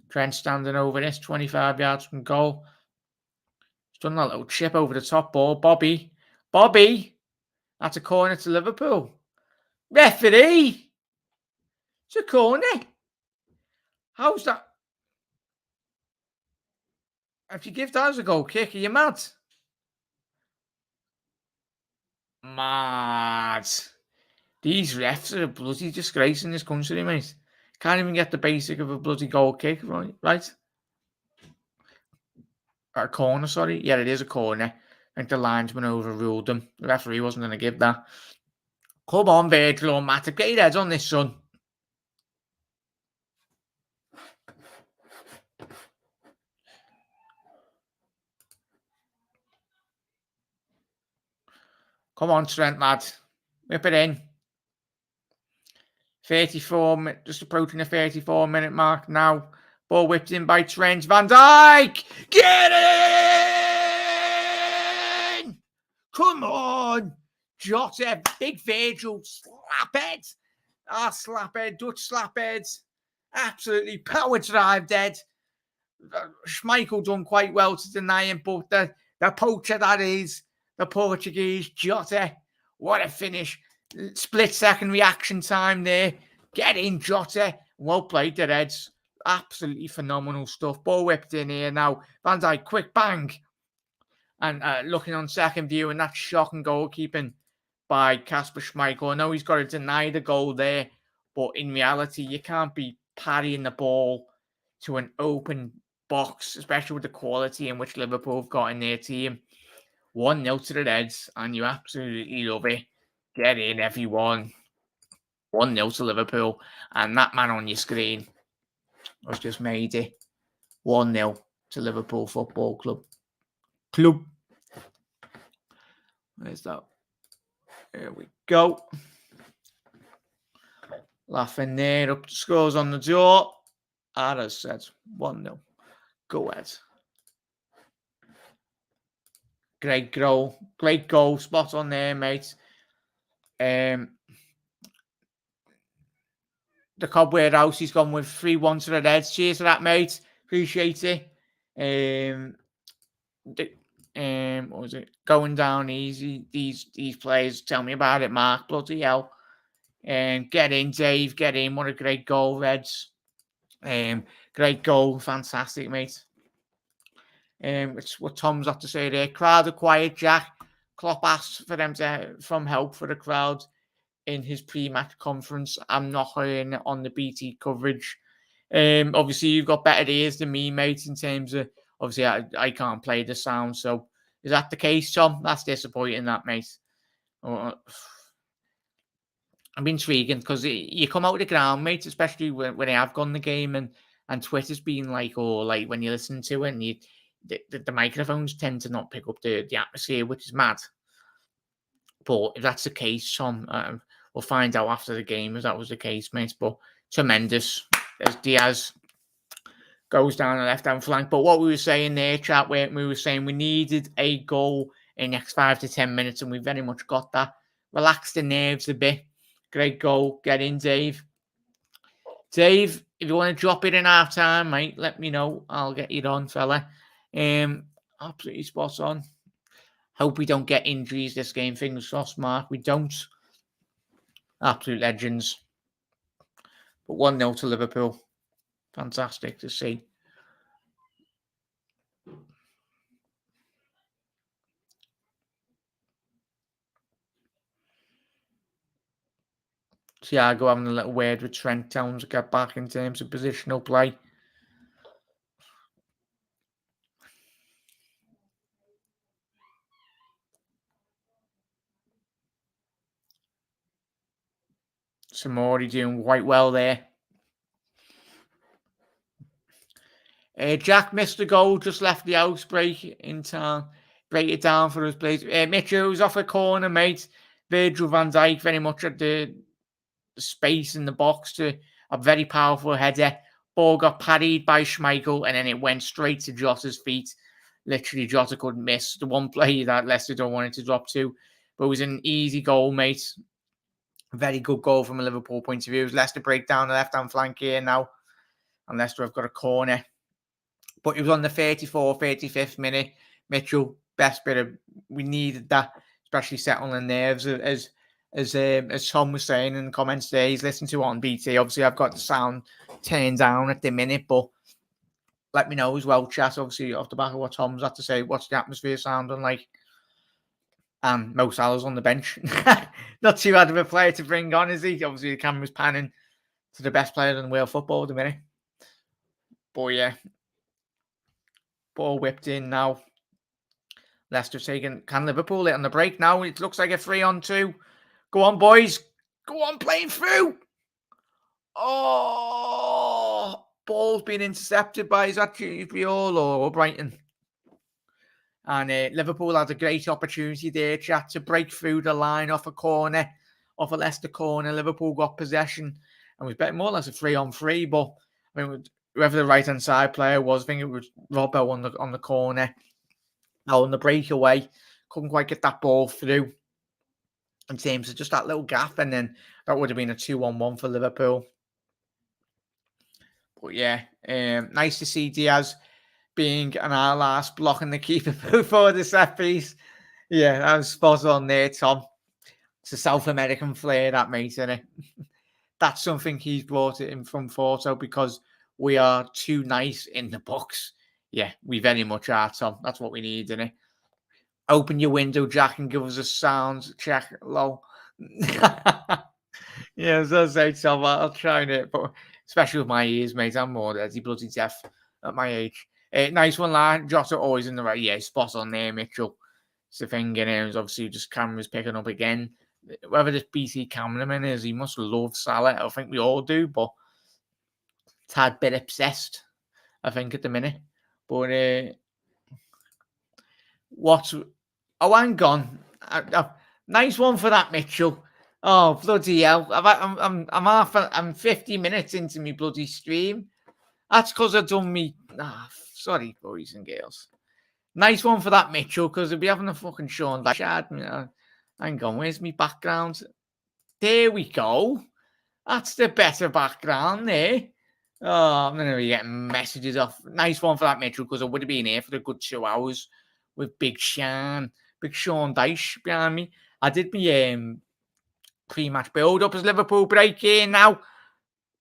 Trent standing over this, 25 yards from goal. He's done that little chip over the top ball. Bobby! That's a corner to Liverpool. Referee! It's a corner. How's that? If you give that as a goal kick, are you mad? Mad. These refs are a bloody disgrace in this country, mate. Can't even get the basic of a bloody goal kick, right? A corner, sorry. Yeah, it is a corner. I think the linesman overruled them. The referee wasn't going to give that. Come on, Virgil or Matip. Get your heads on this, son. Come on, Trent, lad. Whip it in. 34, just approaching the 34-minute mark now. Ball whipped in by Trent. Van Dijk! Get in! Come on! Jota, big Virgil, slaphead. Slaphead, Dutch slaphead. Absolutely power drive dead. Schmeichel done quite well to deny him, but the poacher that is, the Portuguese Jota. What a finish. Split second reaction time there. Get in, Jota. Well played, the Reds. Absolutely phenomenal stuff. Ball whipped in here now. Van Dijk, quick bang. And looking on second view, and that's shocking goalkeeping by Kasper Schmeichel. I know he's got to deny the goal there, but in reality, you can't be parrying the ball to an open box, especially with the quality in which Liverpool have got in their team. 1-0 to the Reds, and you absolutely love it. Get in, everyone. 1-0 to Liverpool, and that man on your screen has just made it 1-0 to Liverpool Football Club. Where's that? Here we go. Laughing there, up the scores on the door. As said, 1-0. Go ahead. Great goal, spot on there, mate. the Cobb Warehouse, he's gone with 3-1 to the Reds. Cheers for that, mate. Appreciate it. What was it? Going down easy. These players, tell me about it, Mark. Bloody hell. Get in, Dave. Get in. What a great goal, Reds. Great goal. Fantastic, mate. It's what Tom's had to say there. Crowd are quiet, Jack. Klopp asked for them from help for the crowd in his pre-match conference. I'm not hearing it on the BT coverage. Obviously, you've got better ears than me, mate, in terms of, obviously, I can't play the sound. So, is that the case, Tom? That's disappointing, that, mate. I'm intriguing because you come out of the ground, mate, especially when I have gone the game and Twitter's been like, oh, like when you listen to it and the microphones tend to not pick up the atmosphere, which is mad. But if that's the case, Tom, we'll find out after the game if that was the case, mate. But tremendous. As Diaz goes down the left-hand flank. But what we were saying there, chat, we were saying we needed a goal in the next 5 to 10 minutes, and we very much got that. Relax the nerves a bit. Great goal. Get in, Dave. Dave, if you want to drop it in half-time, mate, let me know. I'll get you on, fella. Absolutely spot on. Hope we don't get injuries this game. Fingers crossed, Mark. We don't. Absolute legends. But 1-0 to Liverpool. Fantastic to see. Thiago having a little word with Trent Towns to get back in terms of positional play. Samori doing quite well there. Jack missed a goal, just left the house break in time. Break it down for us, please. Mitchell was off a corner, mate. Virgil van Dijk very much at the space in the box to a very powerful header. Ball got parried by Schmeichel and then it went straight to Jota's feet. Literally, Jota couldn't miss. The one play that Leicester don't want it to drop to. But it was an easy goal, mate. Very good goal from a Liverpool point of view. Leicester break down the left-hand flank here now. And Leicester have got a corner. But it was on the 34th, 35th minute. Mitchell, best bit of... We needed that, especially settling nerves. As Tom was saying in the comments there, he's listened to it on BT. Obviously, I've got the sound turned down at the minute, but let me know as well, chat. Obviously, off the back of what Tom's had to say, what's the atmosphere sounding like? And Mo Salah's on the bench. Not too bad of a player to bring on, is he? Obviously, the camera's panning to the best player in world football at the minute. But yeah, ball whipped in now. Leicester taking... Can Liverpool it on the break now? It looks like a 3-on-2. Go on, boys. Go on, playing through. Oh, ball's been intercepted by, is that Viol or Brighton? And Liverpool had a great opportunity there, chat, to break through the line off a corner, off a Leicester corner. Liverpool got possession and was betting more or less a 3-on-3. But I mean, whoever the right-hand side player was, I think it was Robbo on the corner. Now on the breakaway, couldn't quite get that ball through. In terms of just that little gap, and then that would have been a 2-on-1 for Liverpool. But yeah, nice to see Diaz being an last blocking the keeper before the set piece. Yeah, that was spot on there, Tom. It's a South American flair, that, mate, isn't it? That's something he's brought it in from Porto because we are too nice in the box. Yeah, we very much are, Tom. That's what we need, isn't it? Open your window, Jack, and give us a sound check. Lol. Yeah, as I say, Tom, I'll try it, but especially with my ears, mate, I'm more bloody deaf at my age. Nice one, lad. Jota always in the right. Yeah, spot on there, Mitchell. It's the thing, you know, obviously just cameras picking up again. Whoever this BT cameraman is, he must love Salah. I think we all do, but tad bit obsessed, I think, at the minute. But oh, hang on. Nice one for that, Mitchell. Oh, bloody hell. I'm 50 minutes into my bloody stream. That's because I've done me... sorry, boys and girls. Nice one for that, Mitchell, because I'll be having a fucking Sean Dashard. Hang on, where's my background? There we go. That's the better background there. Oh, I'm going to be getting messages off. Nice one for that, Mitchell, because I would have been here for a good 2 hours with Big Sean Dyche behind me. I did my pre-match build-up as Liverpool break here now.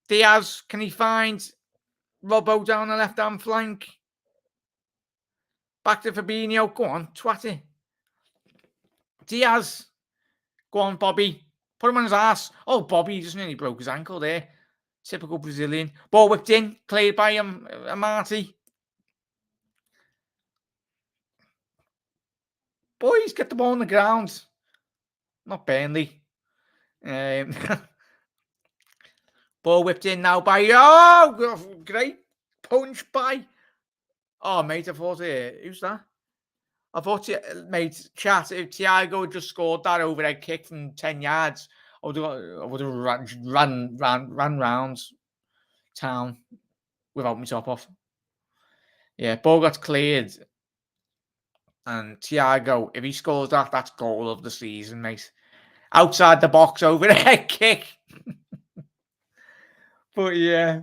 Diaz, can he find Robbo down the left-hand flank? Back to Fabinho. Go on, twat it. Diaz. Go on, Bobby. Put him on his ass. Oh, Bobby just nearly broke his ankle there. Typical Brazilian. Ball whipped in. Cleared by Amati. Boys, get the ball on the ground. Not Burnley. Ball whipped in now by... Oh, great punch by... Oh, mate, I thought... who's that? I thought, mate, chat, if Thiago had just scored that overhead kick from 10 yards, I would have run round town without my top off. Yeah, ball got cleared. And Thiago, if he scores that, that's goal of the season, mate. Outside the box, overhead kick. But yeah,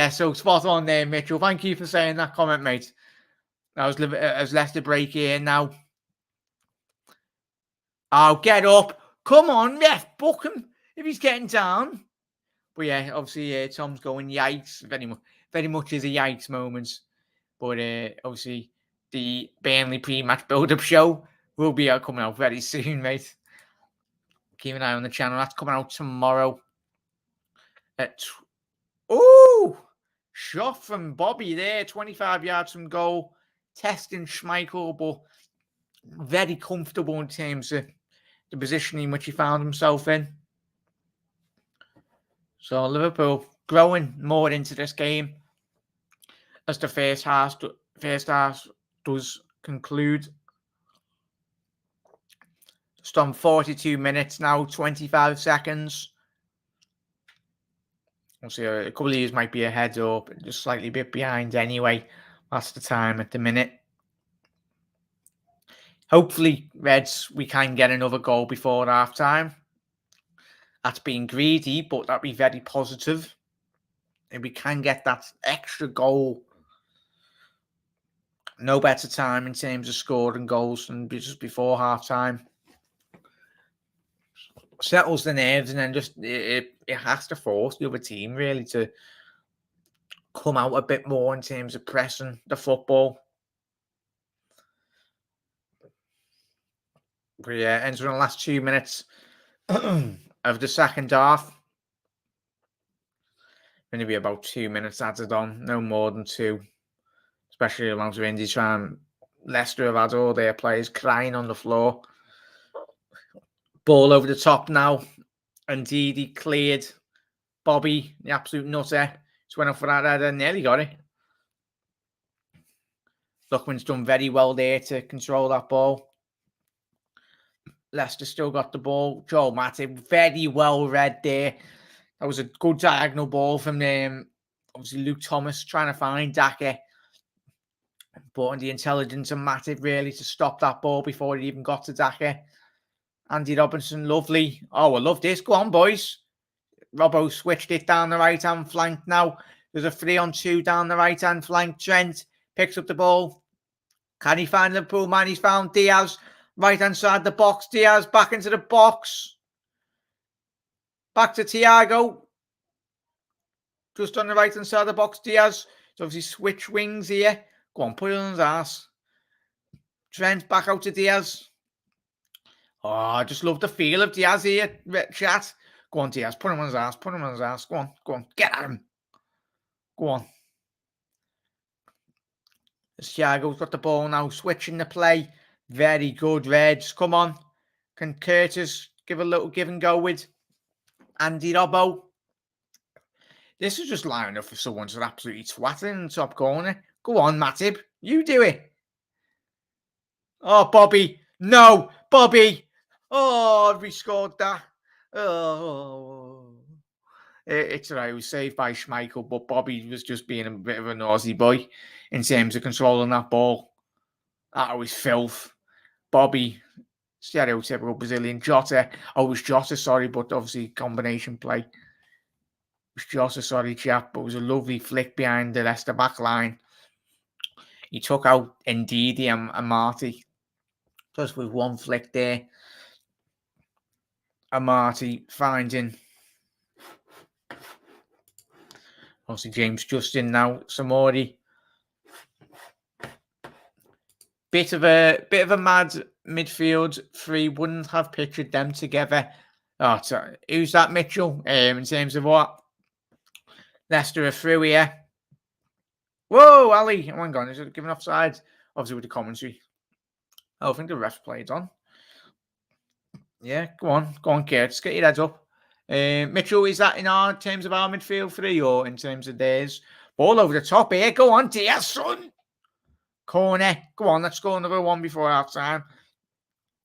so spot on there, Mitchell. Thank you for saying that comment, mate. I was as Leicester break here now. Oh, get up. Come on, ref, book him if he's getting down. But yeah, obviously, Tom's going yikes. Very much is a yikes moment. But obviously, the Burnley pre-match build-up show will be coming out very soon, mate. Keep an eye on the channel. That's coming out tomorrow. Shot from Bobby there. 25 yards from goal. Testing Schmeichel, but very comfortable in terms of the position in which he found himself in. So Liverpool growing more into this game as the first half does conclude. Just on 42 minutes now, 25 seconds. Obviously, a couple of years might be ahead or just slightly a bit behind anyway. That's the time at the minute. Hopefully, Reds, we can get another goal before half-time. That's being greedy, but that'd be very positive. If we can get that extra goal, no better time in terms of scoring goals than just before half-time. Settles the nerves, and then just it has to force the other team really to come out a bit more in terms of pressing the football. But yeah, entering the last 2 minutes of the second half. Going to be about 2 minutes added on, no more than 2. Especially the amount of injuries from Leicester have had all their players crying on the floor. Ball over the top now. Indeed, he cleared Bobby, the absolute nutter. Just went up for that header and nearly got it. Lookman's done very well there to control that ball. Leicester still got the ball. Joel Matip, very well read there. That was a good diagonal ball from obviously Luke Thomas trying to find Daka. But on the intelligence of Matip really to stop that ball before it even got to Daka. Andy Robinson, lovely. Oh, I love this. Go on, boys. Robbo switched it down the right-hand flank now. There's a 3-on-2 down the right-hand flank. Trent picks up the ball. Can he find Liverpool, man? He's found Diaz. Right-hand side the box. Diaz back into the box. Back to Thiago. Just on the right-hand side of the box, Diaz. So obviously switch wings here. Go on, put it on his ass. Trent back out to Diaz. Oh, I just love the feel of Diaz here, chat. Go on, Diaz. Put him on his ass. Put him on his ass. Go on. Go on. Get at him. Go on. Thiago's got the ball now. Switching the play. Very good, Reds. Come on. Can Curtis give a little give and go with Andy Robbo? This is just lining up for someone to absolutely twatting in the top corner. Go on, Matip. You do it. Oh, Bobby. No, Bobby. Oh, we scored that. Oh. It's all right. It was saved by Schmeichel, but Bobby was just being a bit of a naughty boy in terms of controlling that ball. That was filth. Bobby stereotypical Brazilian. Jota. Oh, it was Jota, sorry, but obviously combination play. It was Jota, sorry, chap, but it was a lovely flick behind the Leicester back line. He took out Ndidi and Marty. Just with one flick there. And Marty finding obviously James Justin now. Samori. Bit of a mad midfield three. Wouldn't have pictured them together. Oh, so who's that, Mitchell? In terms of what? Leicester are through here. Whoa, Ali. Oh my God, is it given offside? Obviously with the commentary. Oh, I think the ref played on. Yeah, go on, Kurt. Just get your heads up. Mitchell, is that in our terms of our midfield three or in terms of theirs? Ball over the top here. Go on, dear son. Corner. Go on, let's go another one before half time.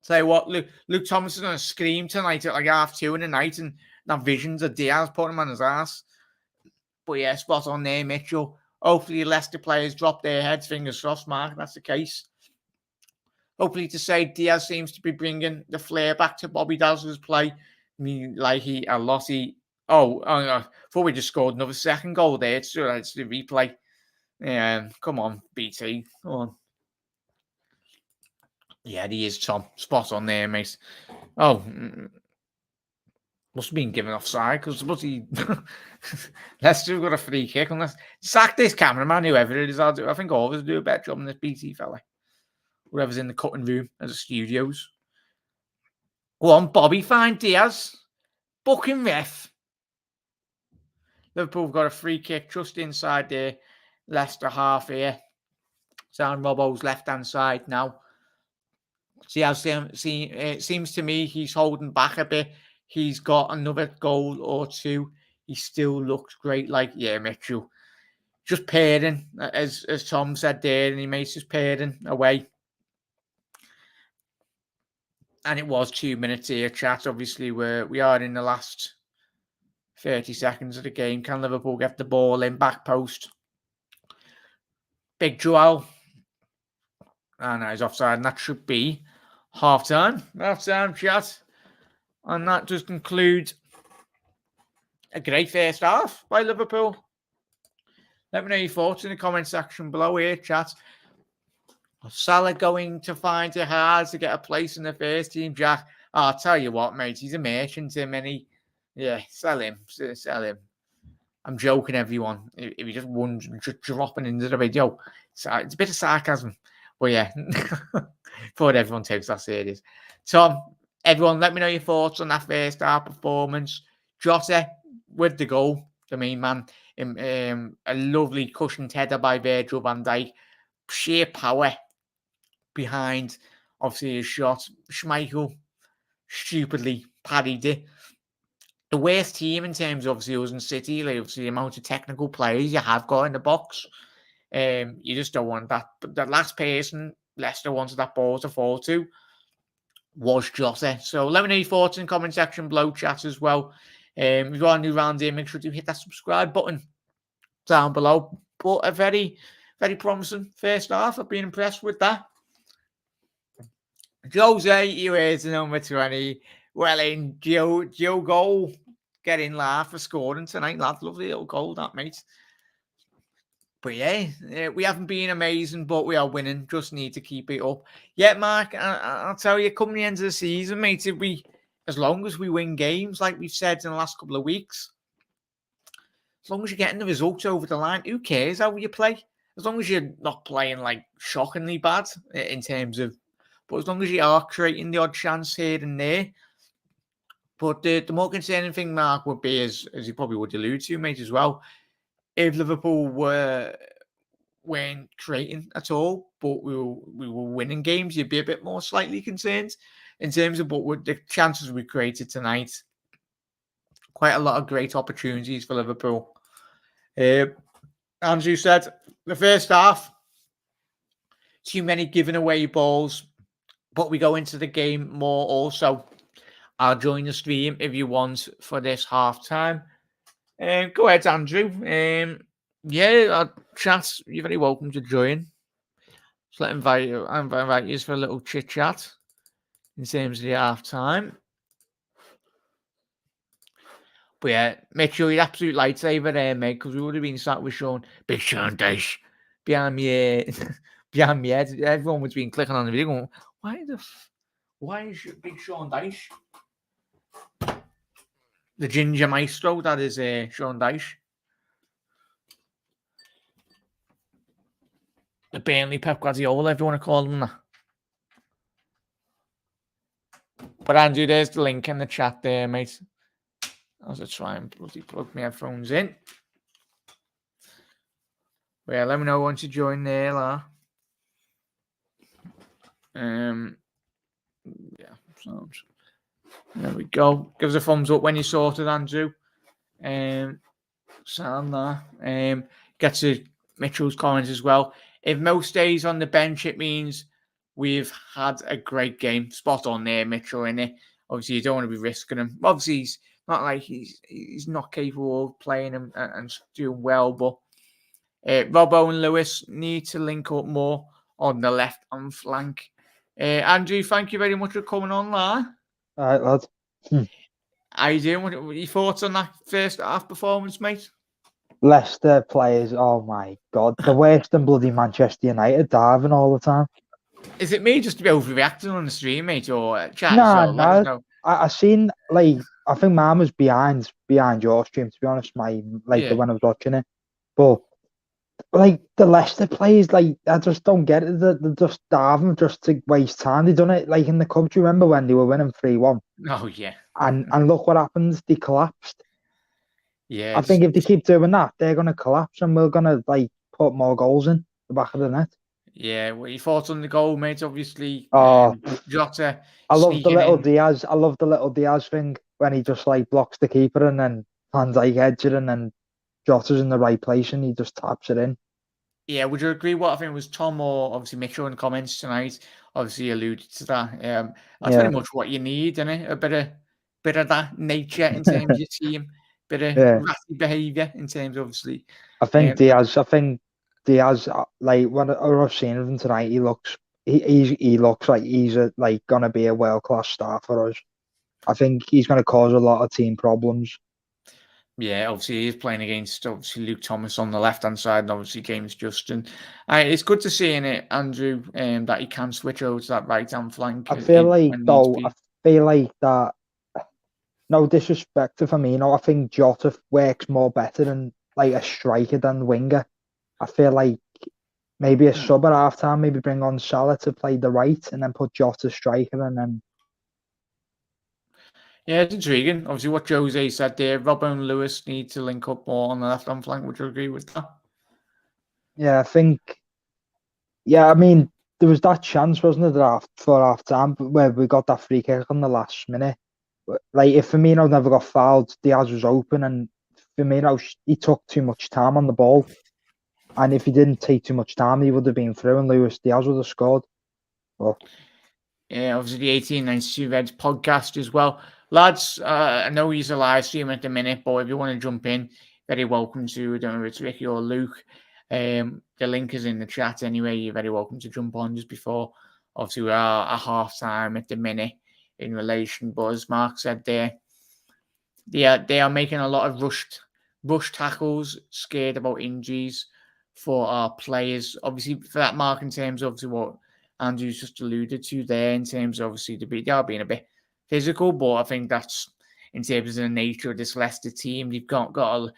Tell you what, Luke Thomas is going to scream tonight at like 2:30 in the night and that visions of Diaz putting him on his ass. But yeah, spot on there, Mitchell. Hopefully, Leicester players drop their heads. Fingers crossed, Mark. That's the case. Hopefully, to say Diaz seems to be bringing the flair back to Bobby Dazzler's play. I mean, like a Lottie. Oh, thought we just scored another second goal there. It's the replay. Come on, BT. Come on. Yeah, he is, Tom. Spot on there, mate. Oh, must have been given offside because was he? Leicester have got a free kick. Unless sack this cameraman, whoever it is. I think all of us do a better job than this BT fella. Whoever's in the cutting room as the studios. Go on, Bobby, find Diaz. Booking ref. Liverpool have got a free kick just inside the Leicester half here. Sound Robbo's left-hand side now. It seems to me he's holding back a bit. He's got another goal or two. He still looks great. Like, yeah, Mitchell. Just pairing, as Tom said there, and he makes his pairing away. And it was 2 minutes here, chat. Obviously, we are in the last 30 seconds of the game. Can Liverpool get the ball in back post? Big Joel. And he's offside, and that should be half-time. Half-time, chat. And that does conclude a great first half by Liverpool. Let me know your thoughts in the comment section below here, chat. Salah going to find it hard to get a place in the first team, Jack. I'll tell you what, mate. He's a merchant, him, and yeah, sell him. Sell him. I'm joking, everyone. If he just won, just dropping into the video. It's a bit of sarcasm. But yeah, thought everyone takes that serious. Tom, everyone, let me know your thoughts on that first half performance. Jota with the goal, the main man. A lovely cushioned header by Virgil van Dijk. Sheer power behind, obviously, his shot. Schmeichel stupidly parried it. The worst team in terms of obviously us and City, like obviously the amount of technical players you have got in the box. You just don't want that. But the last person Leicester wanted that ball to fall to was Jota. So let me know your thoughts in the comment section below, chat, as well. If you are new around here, make sure to hit that subscribe button down below. But a very, very promising first half. I've been impressed with that. Jose, you is number 20. Well in, Joe goal. Getting laugh for scoring tonight, lad. Lovely little goal, that, mate. But yeah, we haven't been amazing, but we are winning. Just need to keep it up. Yeah, Mark, I'll tell you, coming the end of the season, mate, as long as we win games, like we've said in the last couple of weeks, as long as you're getting the results over the line, who cares how you play? As long as you're not playing like shockingly bad in terms of, but as long as you are creating the odd chance here and there. But the more concerning thing, Mark, would be, as you probably would allude to, mate, as well, if Liverpool weren't creating at all, but we were winning games, you'd be a bit more slightly concerned in terms of what the chances we created tonight. Quite a lot of great opportunities for Liverpool. Andrew said, the first half, too many giving away balls, but we go into the game more also. I'll join the stream if you want for this half-time. Go ahead, Andrew. Yeah, chat, you're very welcome to join. Just invite you for a little chit-chat. in terms of the half time. But yeah, Mitchell, you're absolute lightsaber there, mate, because we would have been sat with Big Sean Dyche behind me, behind me head. Everyone was been clicking on the video going, why is Big Sean Dyche? The ginger maestro, that is Sean Dyche. The Burnley Pep Guardiola, if you want to call him that. But Andrew, there's the link in the chat there, mate. As I try and bloody plug my headphones in. Well, let me know once you join there, la. Yeah, so there we go. Give us a thumbs up when you sorted, Andrew. Sound that. Get to Mitchell's comments as well. If Mo stays on the bench, it means we've had a great game. Spot on there, Mitchell, innit? Obviously, you don't want to be risking him. Obviously, he's not like he's not capable of playing and doing well, but Robbo and Lewis need to link up more on the left-hand flank. Andrew, thank you very much for coming on, la. All right, lads. How you doing? What are your thoughts on that first half performance, mate? Leicester players, oh my God, the worst than bloody Manchester United diving all the time. Is it me just to be overreacting on the stream, mate, or chat? No. I seen, like, I think mine was behind your stream, to be honest, when I was watching it. But like the Leicester players, like, I just don't get it. They're just diving just to waste time. They done it like in the cup. Do you remember when they were winning 3-1? Oh yeah. And look what happens. They collapsed. Yeah. I think if they keep doing that, they're gonna collapse, and we're gonna like put more goals in the back of the net. Yeah. What your thoughts on the goal, mate? Obviously, Jota. I love the little Diaz. I love the little Diaz thing when he just like blocks the keeper and then Van Dijk heads it, and then Jota's in the right place and he just taps it in. Yeah, would you agree? What I think was Tom or obviously Mitchell in the comments tonight obviously alluded to that. That's very much what you need, isn't it? A bit of that nature in terms of your team, bit of ratty behaviour in terms, obviously. I think Diaz, like when I've seen of him tonight, he looks like he's gonna be a world class star for us. I think he's gonna cause a lot of team problems. Yeah, obviously he's playing against Luke Thomas on the left hand side, and obviously James Justin. It's good to see in it, Andrew, that he can switch over to that right hand flank. I feel like that. No disrespect to Firmino, I think Jota works more better than like a striker than winger. I feel like maybe a sub at half time, maybe bring on Salah to play the right, and then put Jota striker, and then. Yeah, it's intriguing. Obviously, what Jose said there, Robbo and Lewis need to link up more on the left-hand flank. Would you agree with that? Yeah, I think. Yeah, I mean, there was that chance, wasn't there, for half time, where we got that free kick on the last minute. Like, if Firmino never got fouled, Diaz was open, and Firmino, he took too much time on the ball. And if he didn't take too much time, he would have been through, and Luis Diaz would have scored. But. Yeah, obviously the 1892 Reds podcast as well. Lads, I know he's a live stream at the minute, but if you want to jump in, very welcome to. I don't know if it's Ricky or Luke. The link is in the chat anyway. You're very welcome to jump on just before. Obviously, we are at half time at the minute in relation, but as Mark said there, they are making a lot of rush tackles, scared about injuries for our players. Obviously, for that, Mark, in terms of obviously what Andrew's just alluded to there, in terms of obviously they are being a bit physical, but I think that's in terms of the nature of this Leicester team. You've got a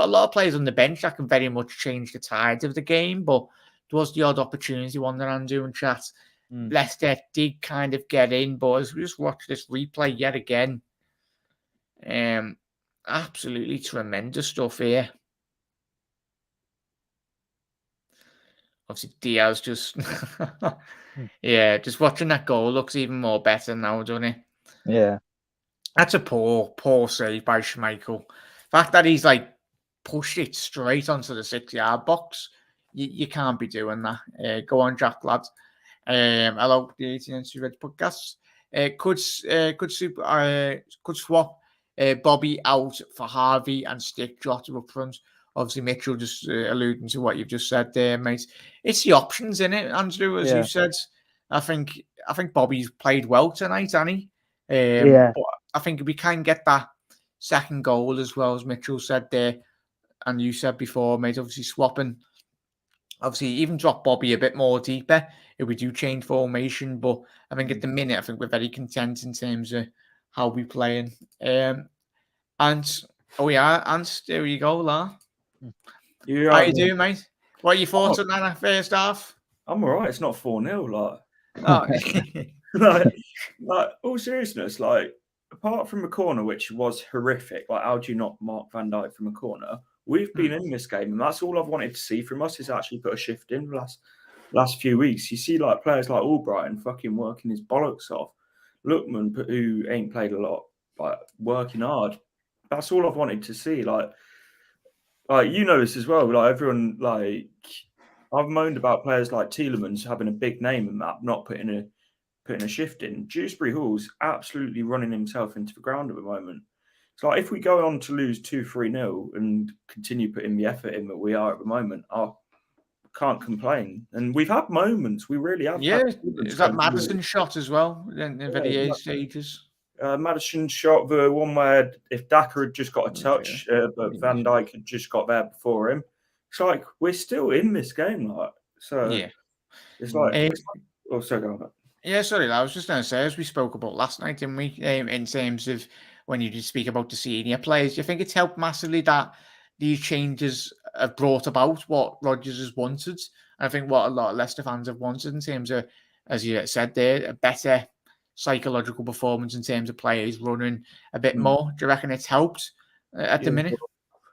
lot of players on the bench that can very much change the tide of the game, but there was the odd opportunity one that Andrew and chat. Leicester did kind of get in, but as we just watch this replay yet again, absolutely tremendous stuff here. Obviously, Diaz just, just watching that goal looks even more better now, doesn't it? Yeah. That's a poor save by Schmeichel. The fact that he's like pushed it straight onto the 6-yard box, you can't be doing that. Go on, Jack, lads. Hello, the 1892 Reds podcast. Could swap Bobby out for Harvey and stick Jota up front. Obviously, Mitchell just alluding to what you've just said there, mate. It's the options, isn't it, Andrew, as you said. I think Bobby's played well tonight, hasn't he? Yeah. But I think we can get that second goal as well, as Mitchell said there, and you said before, mate. Obviously swapping, obviously even drop Bobby a bit more deeper if we do change formation. But I think at the minute, I think we're very content in terms of how we're playing. And oh yeah, and there you go, La. Yeah, How you doing, mate? What are your thoughts on that first half? I'm all right. It's not 4-0, like. Oh. like all seriousness, like apart from a corner which was horrific, like how do you not mark Van Dijk from a corner? We've been in this game, and that's all I've wanted to see from us is actually put a shift in the last few weeks. You see, like players like Albrighton fucking working his bollocks off. Lookman, who ain't played a lot, like working hard. That's all I've wanted to see. Like you know this as well. Like everyone, like I've moaned about players like Tielemans having a big name and that not putting a shift in. Dewsbury Hall's absolutely running himself into the ground at the moment. It's like if we go on to lose 2-3-0 and continue putting the effort in that we are at the moment, I can't complain. And we've had moments. We really have. Yeah, is that Maddison's shot as well in the very early stages? Maddison's shot, the one where if Daka had just got a touch, but Van Dijk had just got there before him. It's like we're still in this game, like so. Yeah, it's like. Oh, sorry, go on. Yeah, sorry, I was just going to say, as we spoke about last night, didn't we? In terms of when you did speak about the senior players, do you think it's helped massively that these changes have brought about what Rodgers has wanted? I think what a lot of Leicester fans have wanted in terms of, as you said there, a better psychological performance in terms of players running a bit more. Do you reckon it's helped at the minute?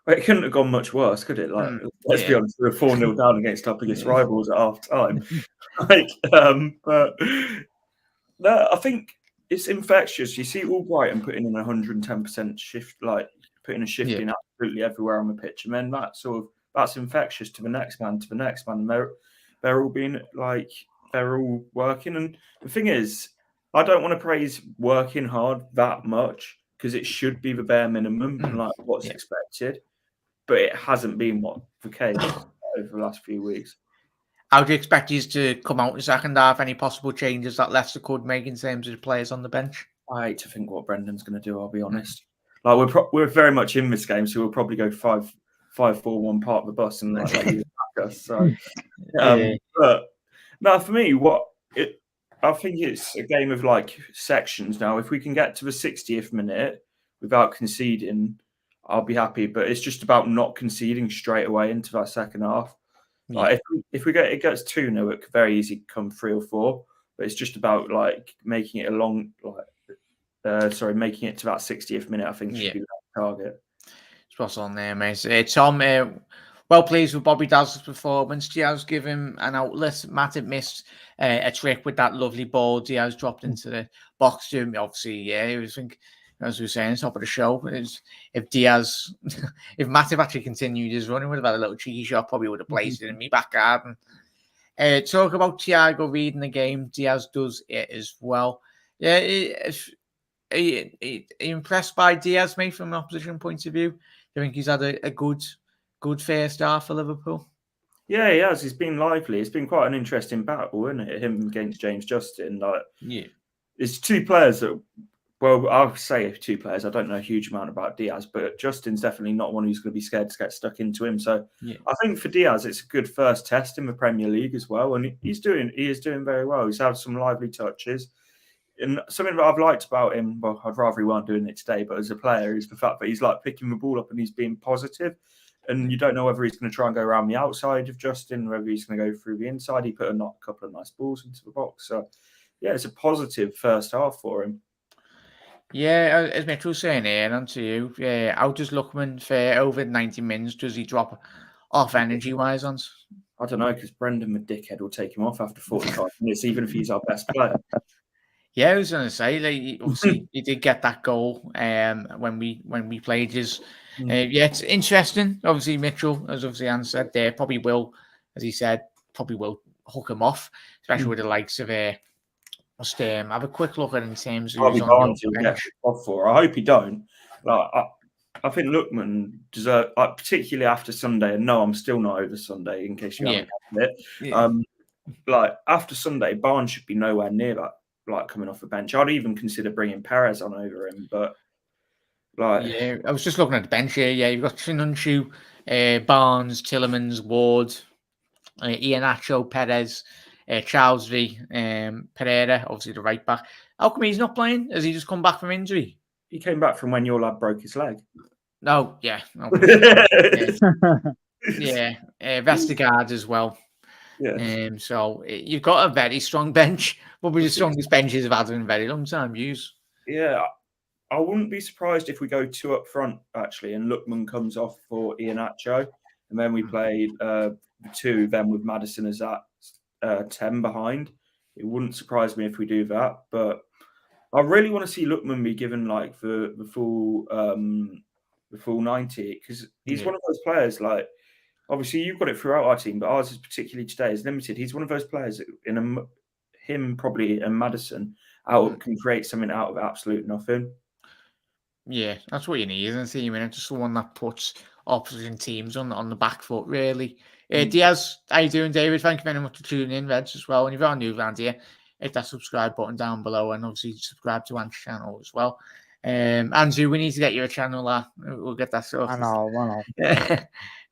Well, it couldn't have gone much worse, could it? Like, let's be honest, we were 4-0 down against our biggest rivals at half time. But no, I think it's infectious. You see Albrighton putting in 110% shift, like putting a shift in absolutely everywhere on the pitch, and then that's infectious to the next man, and they're all being like they're all working. And the thing is, I don't want to praise working hard that much because it should be the bare minimum, like what's expected. But it hasn't been the case over the last few weeks. How do you expect you to come out in the second half? Any possible changes that Leicester could make in terms of the players on the bench? I hate to think what Brendan's going to do, I'll be honest. Like we're very much in this game, so we'll probably go 5-4-1 part of the bus and like let you attack us. So, but no, for me, I think it's a game of like sections now. If we can get to the 60th minute without conceding, I'll be happy. But it's just about not conceding straight away into that second half. Like if it gets 2-0, it could very easily come 3 or 4. But it's just about like making it making it to that 60th minute. I think should be the target. Spot on there, mate. Tom, well pleased with Bobby Dazzle's performance. Diaz give him an outlet. Matt had missed a trick with that lovely ball. Diaz dropped into the box to him. Obviously, I think, as we were saying, top of the show, if Matt had actually continued his run, he would have had a little cheeky shot, probably would have placed it in me back garden. Talk about Thiago reading the game. Diaz does it as well. Yeah, are you impressed by Diaz, mate, from an opposition point of view? Do you think he's had a good first half for Liverpool? Yeah, he has. He's been lively. It's been quite an interesting battle, isn't it? Him against James Justin. It's two players that. Well, I'll say 2 players. I don't know a huge amount about Diaz, but Justin's definitely not one who's going to be scared to get stuck into him. So I think for Diaz, it's a good first test in the Premier League as well. And he is doing very well. He's had some lively touches. And something that I've liked about him, well, I'd rather he weren't doing it today, but as a player, is the fact that he's like picking the ball up and he's being positive. And you don't know whether he's going to try and go around the outside of Justin, whether he's going to go through the inside. He put a couple of nice balls into the box. So, yeah, it's a positive first half for him. Yeah, as Mitchell was saying here, and on to you, how does Lookman fare over 90 minutes? Does he drop off energy-wise on? I don't know, because Brendan, the dickhead, will take him off after 45 minutes, even if he's our best player. Yeah, I was going to say, obviously, he did get that goal when we played his. It's interesting. Obviously, Mitchell, as obviously Anne said there, probably will, as he said, hook him off, especially with the likes of must have a quick look at it in terms of who's on the bench. I hope he don't. Like, I think Lookman deserves, particularly after Sunday, and no, I'm still not over Sunday, in case you haven't had it. like after Sunday, Barnes should be nowhere near that. Like coming off the bench, I'd even consider bringing Perez on over him. But like, yeah, I was just looking at the bench here. Yeah, you've got Chinunchu, Barnes, Tillemans, Ward, Iheanacho, Perez, Chowdhury, Pereira, obviously the right back. How come he's not playing? Has he just come back from injury? he came back from when your lad broke his leg. No, yeah, yeah, Vestergaard as well. Yeah. So you've got a very strong bench, probably the strongest benches I've had in a very long time. Use. Yeah, I wouldn't be surprised if we go 2 up front actually, and Lookman comes off for Iheanacho, and then we play 2 then with Maddison as that 10 behind. It wouldn't surprise me if we do that, but I really want to see Lookman be given like the full 90 because he's one of those players. Like obviously you've got it throughout our team, but ours is particularly today is limited. He's one of those players that him probably and Maddison can create something out of absolute nothing. Yeah, that's what you need, isn't it? You mean just someone that puts opposition teams on the back foot, really. Diaz, how you doing, David? Thank you very much for tuning in, Reds, as well. And if you're new around here, hit that subscribe button down below, and obviously subscribe to Ant's channel as well. Andrew, we need to get you a channel. We'll get that sorted. I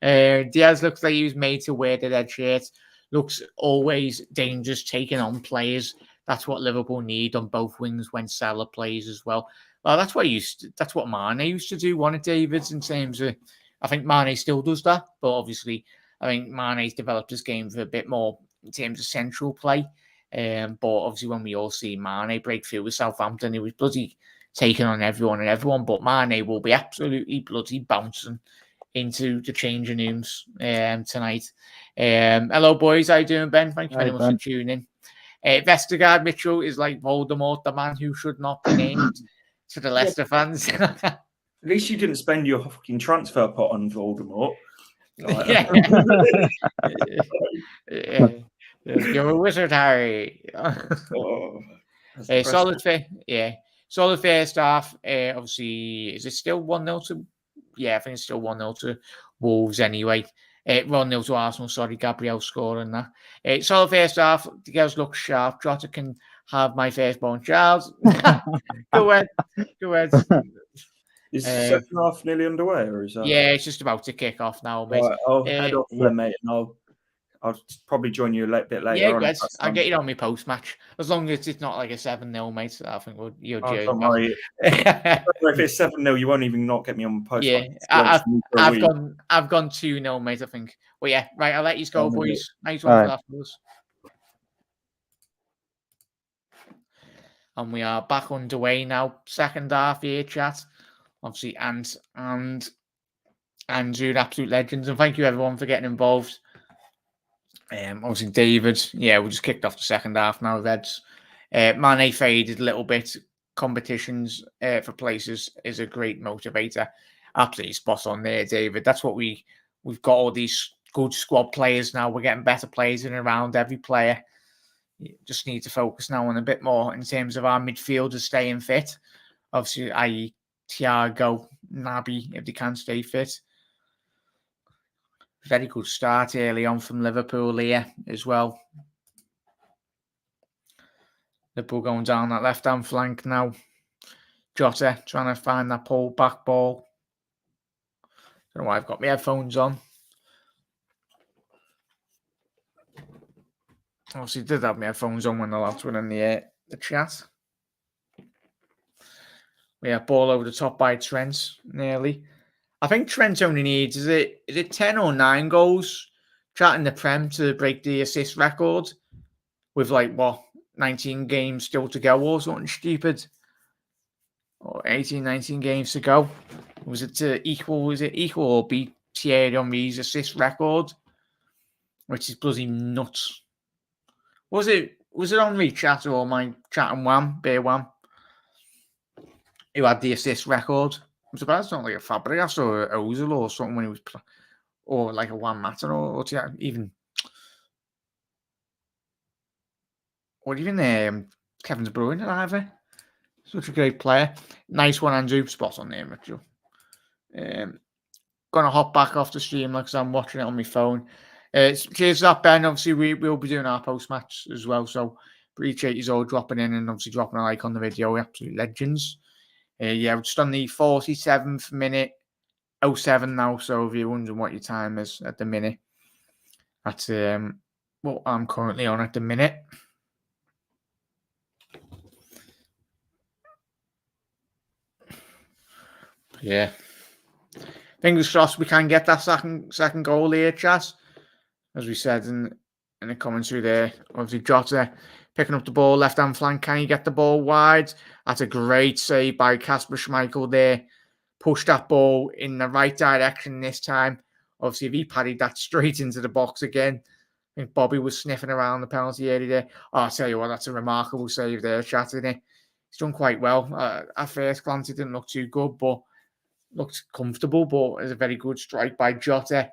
know. Diaz looks like he was made to wear the red shirt. Looks always dangerous, taking on players. That's what Liverpool need on both wings when Salah plays as well. Well, that's what Mane used to do. One of David's in terms of, I think Mane still does that, but obviously, I think Mane's developed his game for a bit more in terms of central play. But obviously, when we all see Mane break through with Southampton, he was bloody taking on everyone. But Mane will be absolutely bloody bouncing into the changing rooms tonight. Hello, boys. How you doing, Ben? Thank you very much for tuning in. Vestergaard Mitchell is like Voldemort, the man who should not be named. To the Leicester fans. At least you didn't spend your fucking transfer pot on Voldemort. You're a wizard, Harry. Solid first half. Obviously, is it still 1-0 to? Yeah, I think it's still 1-0 to Wolves anyway. 1-0 to Arsenal. Sorry, Gabriel scoring that. Solid first half. The girls look sharp. Jota can have my firstborn child. Go ahead. Is the second half nearly underway, or is that? Yeah, it's just about to kick off now, mate. Right, I'll head off there, mate, and I'll probably join you a bit later. Yeah, good. I'll get you on my post-match. As long as it's not like a 7-0, mate. I think you're joking. If it's 7-0, you won't even not get me on post. Yeah, I've gone 2-0, mate, I think. Well, yeah, right, I'll let you go, boys. Nice one for that for us. And we are back underway now. Second half here, chat. Obviously, and Andrew, absolute legends. And thank you, everyone, for getting involved. Obviously, David. Yeah, we just kicked off the second half now, Reds. Mane faded a little bit. Competitions for places is a great motivator. Absolutely spot on there, David. That's what we've got all these good squad players now. We're getting better players in around every player. You just need to focus now on a bit more in terms of our midfielders staying fit. Obviously, i.e. Thiago, Naby, if they can stay fit. Very good start early on from Liverpool here as well. Liverpool going down that left-hand flank now. Jota trying to find that back ball. Don't know why I've got my headphones on. Obviously, did have my headphones on when the lads were in the chat. We have ball over the top by Trent, nearly. I think Trent only needs, is it 10 or 9 goals, chatting the Prem to break the assist record with 19 games still to go or something stupid. Or 18, 19 games to go. Was it equal or beat Thierry Henry's assist record? Which is bloody nuts. Was it Henry chat or my chat and Wham, Bear Wham, who had the assist record? I'm surprised it's not like a Fabregas or a Ozil or something when he was or like a Juan Mata or even Kevin De Bruyne either. Such a great player. Nice one, Andrew. Spot on there, Mitchell. Gonna hop back off the stream because I'm watching it on my phone. Cheers to that, Ben. Obviously, we'll be doing our post-match as well, so appreciate you all dropping in and obviously dropping a like on the video. We're absolute legends. Yeah, we're just on the 47th minute, 07 now, so if you're wondering what your time is at the minute, that's what I'm currently on at the minute. Yeah. Fingers crossed we can get that second goal here, Chas. As we said in the commentary there, obviously Jota picking up the ball, left-hand flank. Can he get the ball wide? That's a great save by Kasper Schmeichel there. Push that ball in the right direction this time. Obviously, if he parried that straight into the box again, I think Bobby was sniffing around the penalty area there. Oh, I'll tell you what, that's a remarkable save there, Chat, isn't it? He's done quite well. At first glance, it didn't look too good, but looked comfortable. But it's a very good strike by Jota.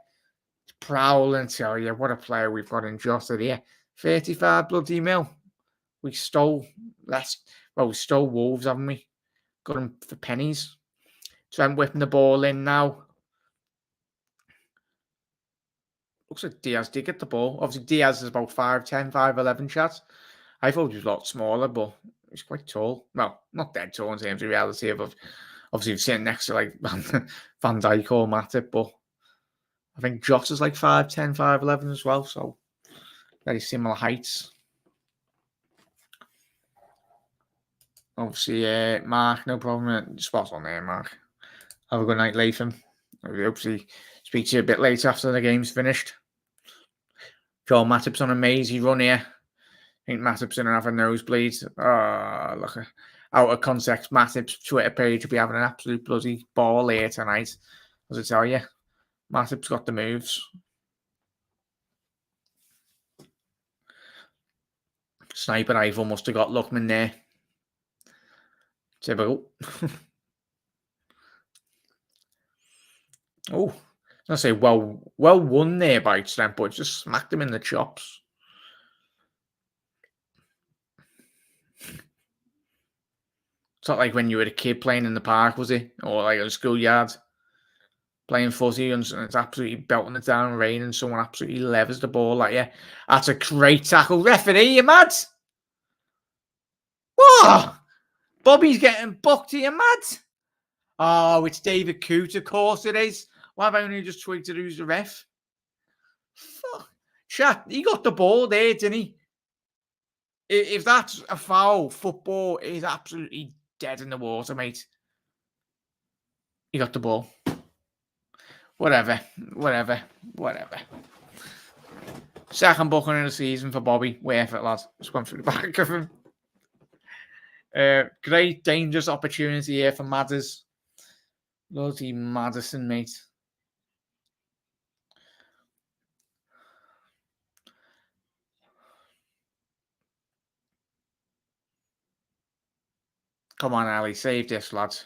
Prowl and tell you what a player we've got in Jota there. 35 bloody mil. We stole we stole Wolves, haven't we? Got them for pennies. Trent whipping the ball in now. Looks like Diaz did get the ball. Obviously, Diaz is about 5'10", 5'11", Chat. I thought he was a lot smaller, but he's quite tall. Well, not dead tall in terms of reality. But obviously, he's sitting next to like Van Dijk or Matip, but I think Jota's like 5'10", 5'11" as well, so very similar heights. Obviously, Mark, no problem. Spot on there, Mark. Have a good night, Latham. I'll hopefully speak to you a bit later after the game's finished. Joel Matip's on a mazy run here. I think Matip's going to have a nosebleed. Oh, look, out of context, Matip's Twitter page will be having an absolute bloody ball here tonight. As I tell you, Matip's got the moves. Sniper rifle must have got Lookman there. Typical. Oh, I was going to say, well won there by Trent, but just smacked him in the chops. It's not like when you were a kid playing in the park, was it? Or like a schoolyard playing footy and it's absolutely belting it down, rain, and someone absolutely levers the ball like you. That's a great tackle. Referee, you mad? What? Bobby's getting booked, are you mad? Oh, it's David Coote, of course it is. Why have I only just tweeted who's the ref? Fuck. Chat, he got the ball there, didn't he? If that's a foul, football is absolutely dead in the water, mate. He got the ball. Whatever. Second booking in the season for Bobby. Worth it, lad. Just went through the back of him. Great, dangerous opportunity here for Madders. Bloody Maddison, mate. Come on, Ali. Save this, lads.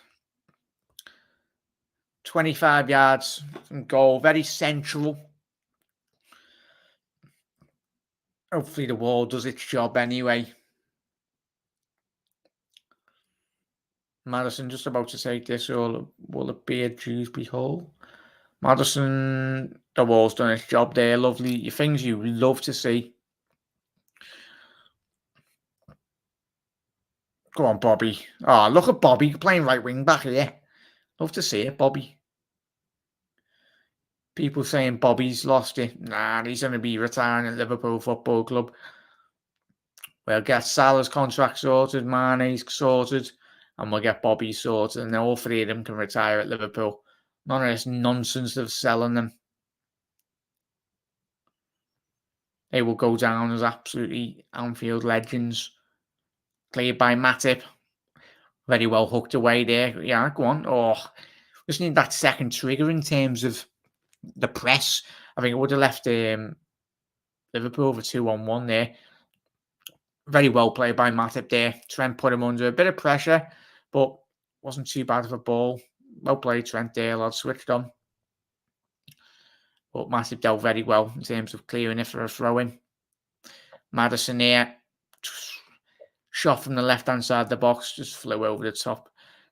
25 yards from goal. Very central. Hopefully the wall does its job anyway. Madison just about to take this, or will it be a Dewsbury hole? Madison, the wall's done its job there. Lovely things you love to see. Go on, Bobby. Oh, look at Bobby playing right wing back here. Love to see it, Bobby. People saying Bobby's lost it. Nah, he's going to be retiring at Liverpool Football Club. We'll get Salah's contract sorted, Mane's sorted, and we'll get Bobby sorted, and then all three of them can retire at Liverpool. None of this nonsense of selling them. They will go down as absolutely Anfield legends. Cleared by Matip. Very well hooked away there. Yeah, go on. Oh, just need that second trigger in terms of the press. I think it would have left Liverpool over 2-on-1 there. Very well played by Matip there. Trent put him under a bit of pressure, but wasn't too bad of a ball. Well played, Trent there, lad. Switched on. But Matip dealt very well in terms of clearing it for a throw-in. Maddison here. Shot from the left-hand side of the box. Just flew over the top.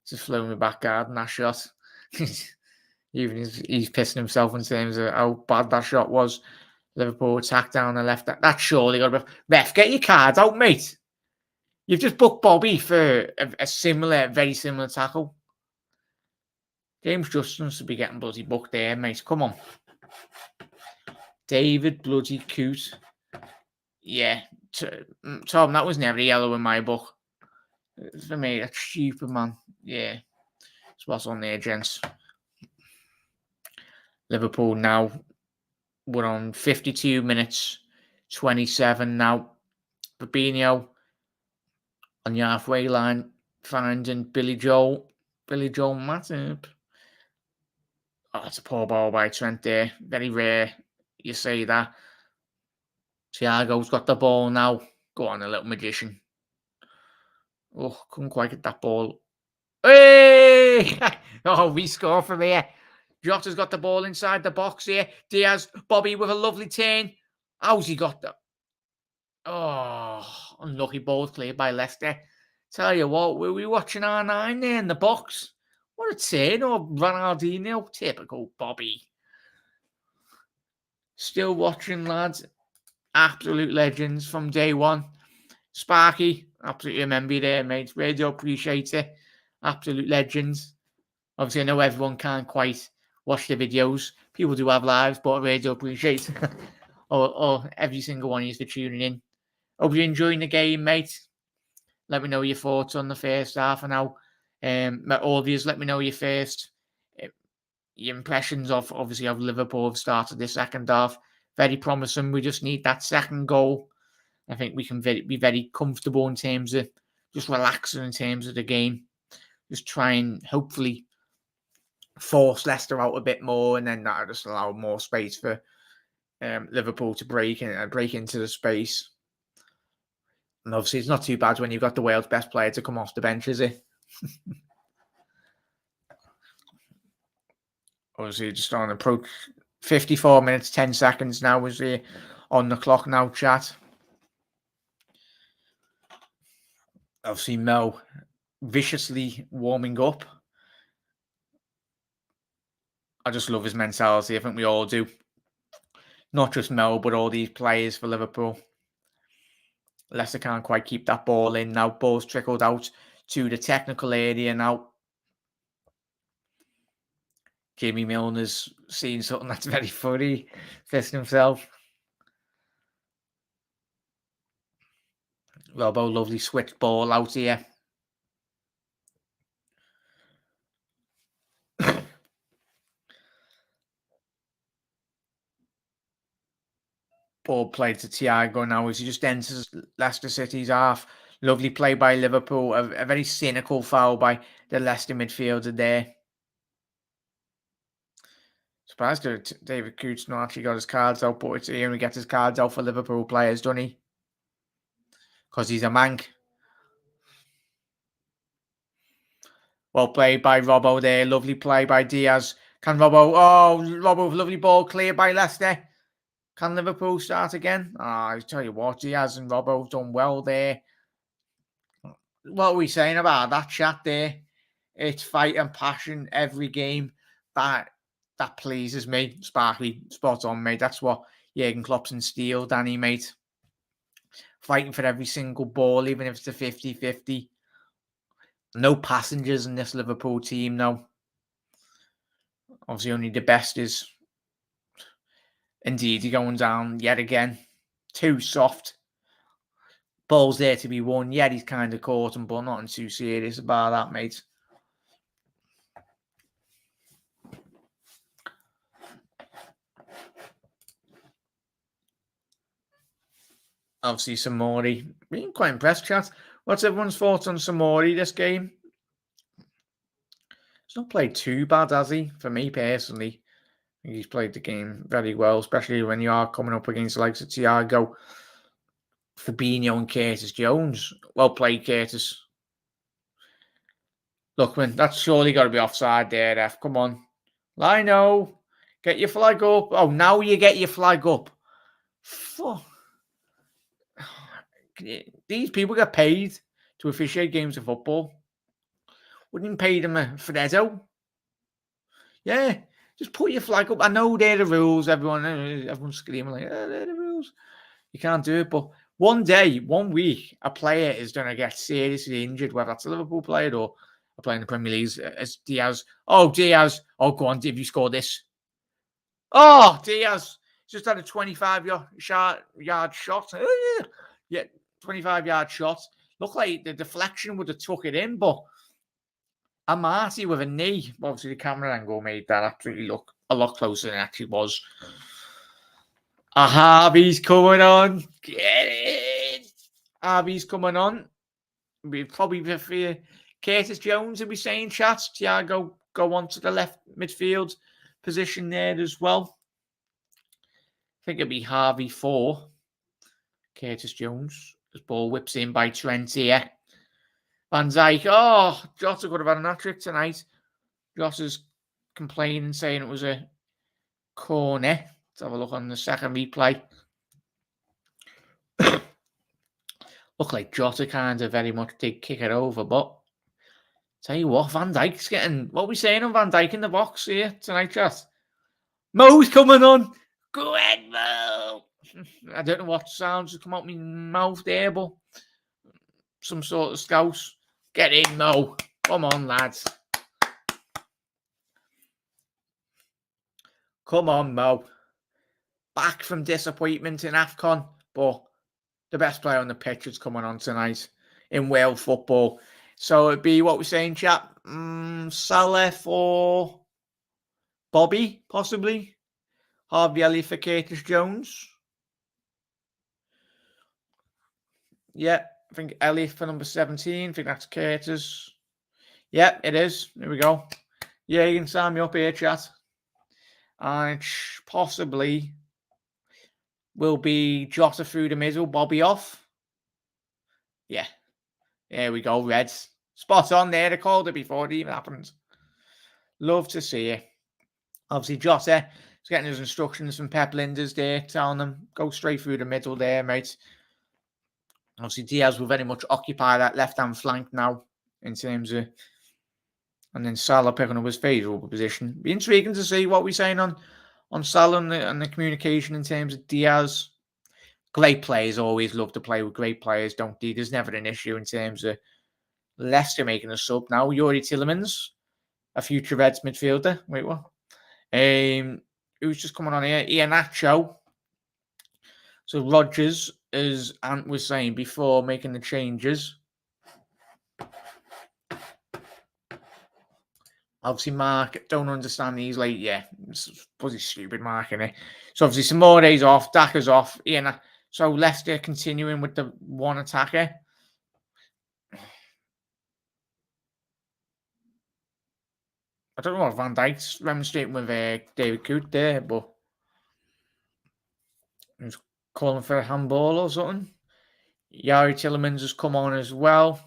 Just flew in the back garden, that shot. Even he's pissing himself in terms of how bad that shot was. Liverpool attack down the left. That's surely got to be... Ref, get your cards out, mate. You've just booked Bobby for a very similar tackle. James Justin's to be getting bloody booked there, mate. Come on. David bloody Coote. Yeah. Tom, that was never yellow in my book. For me, that's stupid, man. Yeah. What's on there, gents? Liverpool now. We're on 52 minutes, 27 now. Fabinho on the halfway line, finding Billy Joel Matip. Oh, that's a poor ball by Trent there. Very rare you say that. Thiago's got the ball now. Go on, a little magician. Oh, couldn't quite get that ball. Hey! Oh, we score from here. Jota's got the ball inside the box here. Diaz, Bobby with a lovely turn. How's he got that? Oh, unlucky ball cleared by Leicester. Tell you what, were we watching R9 there in the box? What a turn, or Ronaldinho. Typical Bobby. Still watching, lads. Absolute legends from day one. Sparky, absolutely remember you there, mate. Really do appreciate it. Absolute legends. Obviously, I know everyone can't quite watch the videos. People do have lives, but I really do appreciate it. or every single one of you for tuning in. Hope you're enjoying the game, mate. Let me know your thoughts on the first half and how. All of you, let me know your impressions of, obviously, how Liverpool have started the second half. Very promising. We just need that second goal. I think we can be very comfortable in terms of just relaxing in terms of the game. Just try and hopefully force Leicester out a bit more, and then that'll just allow more space for Liverpool to break into the space. And obviously, it's not too bad when you've got the world's best player to come off the bench, is it? Obviously, just on approach 54 minutes, 10 seconds now is on the clock now, chat. Obviously, Mo viciously warming up. I just love his mentality. I think we all do. Not just Mo, but all these players for Liverpool. Leicester can't quite keep that ball in now. Ball's trickled out to the technical area now. Jamie Milner's seen something that's very funny. Fist himself. Robbo, lovely switch ball out here. Ball played to Thiago now as he just enters Leicester City's half. Lovely play by Liverpool. A very cynical foul by the Leicester midfielder there. Surprised that David Coote's not actually got his cards out, but he only gets his cards out for Liverpool players, doesn't he? Because he's a mank. Well played by Robbo there. Lovely play by Diaz. Can Robbo... Oh, Robbo, lovely ball cleared by Leicester. Can Liverpool start again? I tell you what, Diaz and Robbo have done well there. What are we saying about that chat there? It's fight and passion every game. That pleases me. Sparky, spot on, mate. That's what Jurgen Klopp's instilled, Danny, mate. Fighting for every single ball, even if it's a 50-50. No passengers in this Liverpool team now. Obviously, only the best is indeed going down yet again. Too soft. Ball's there to be won. Yeah, he's kind of caught him, but nothing too serious about that, mate. Obviously, Samori. Being quite impressed, chat. What's everyone's thoughts on Samori this game? He's not played too bad, has he? For me, personally. I think he's played the game very well, especially when you are coming up against the likes of Thiago, Fabinho and Curtis Jones. Well played, Curtis. Look, man, that's surely got to be offside there, ref. Come on. Lino, get your flag up. Oh, now you get your flag up. Fuck. These people get paid to officiate games of football. Wouldn't even pay them a Freddo. Yeah, Just put your flag up. I know they're the rules. Everyone's screaming like, they're the rules. You can't do it. But one day, 1 week, a player is going to get seriously injured, whether that's a Liverpool player or a player in the Premier League, as Diaz. Oh, Diaz. Oh, go on, if you score this. Oh, Diaz just had a 25-yard shot. Yeah, 25-yard shot. Looked like the deflection would have took it in, but Amati with a knee. Obviously, the camera angle made that absolutely look a lot closer than it actually was. Harvey's coming on. Get in. Harvey's coming on. We probably prefer Curtis Jones, will be saying, chat. Thiago go on to the left midfield position there as well. I think it'll be Harvey 4. Curtis Jones. This ball whips in by Trent here. Van Dijk. Oh, Jota could have had an hat-trick tonight. Jota's complaining, saying it was a corner. Let's have a look on the second replay. Look like Jota kind of very much did kick it over, but tell you what, Van Dijk's getting... What are we saying on Van Dijk in the box here tonight, chat? Mo's coming on. Go ahead, Mo. I don't know what sounds have come out of my mouth there, but some sort of scouse. Get in, Mo. Come on, lads. Come on, Mo. Back from disappointment in AFCON, but the best player on the pitch is coming on tonight in Wales football. So it'd be what we're saying, chap. Salah for Bobby, possibly. Harvey Elliott for Curtis Jones. Yeah, I think Elliott for number 17. I think that's Curtis. Yeah, it is. There we go. Yeah, you can sign me up here, chat. And possibly will be Jota through the middle, Bobby off. Yeah. There we go, Reds. Spot on there. They called it before it even happened. Love to see it. Obviously, Jota is getting his instructions from Pep Linders there, telling them, go straight through the middle there, mate. Obviously, Diaz will very much occupy that left-hand flank now in terms of... And then Salah picking up his favourable position. Be intriguing to see what we're saying on Salah and the communication in terms of Diaz. Great players always love to play with great players, don't they? There's never an issue in terms of Leicester making a sub now. Yuri Tillemans, a future Reds midfielder. Wait, what? Who's just coming on here? Iheanacho. So Rodgers, as Ant was saying before, making the changes. Obviously, Mark, don't understand these. Like, yeah, it's bloody stupid, Mark, innit? So, obviously, Samore's off, Daka's off. So, Leicester continuing with the one attacker. I don't know what Van Dijk's demonstrating with David Coote there, but he's calling for a handball or something. Yari Tillemans has come on as well.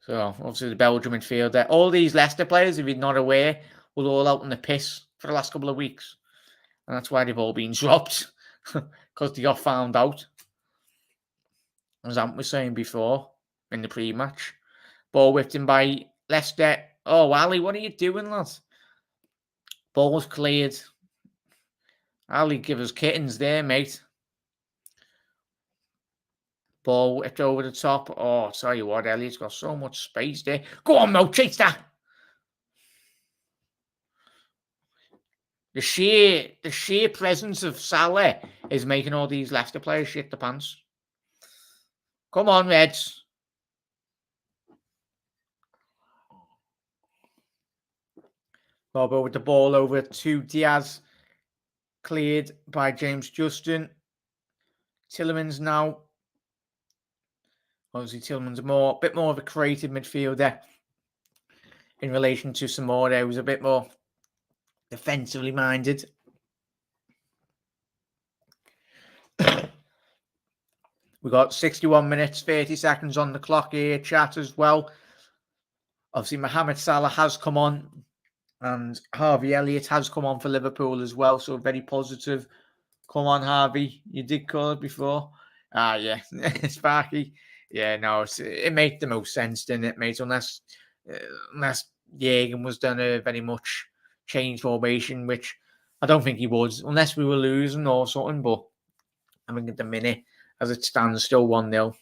So, obviously, the Belgium midfielder. All these Leicester players, if you're not aware, were all out on the piss for the last couple of weeks. And that's why they've all been dropped. Because they got found out. As Ant was saying before, in the pre-match. Ball whipped in by Leicester. Oh, Ali, what are you doing, lad? Ball was cleared. Ali, give us kittens there, mate. Ball whipped over the top. Oh, I'll tell you what, Elliott's got so much space there. Go on, Mo, chase that. The sheer presence of Salah is making all these Leicester players shit the pants. Come on, Reds. Bobo with the ball over to Diaz. Cleared by James Justin. Tillemans now. Obviously, Tillemans a bit more of a creative midfielder in relation to Samora, who's a bit more defensively minded. We got 61 minutes, 30 seconds on the clock here, chat as well. Obviously, Mohamed Salah has come on, and Harvey Elliott has come on for Liverpool as well, so very positive. Come on, Harvey. You did call it before. Ah, yeah. Sparky. Yeah, no, it made the most sense, didn't it, mate? Unless Jürgen was done a very much change formation, which I don't think he would, unless we were losing or something. But I think at the minute, as it stands, still 1-0.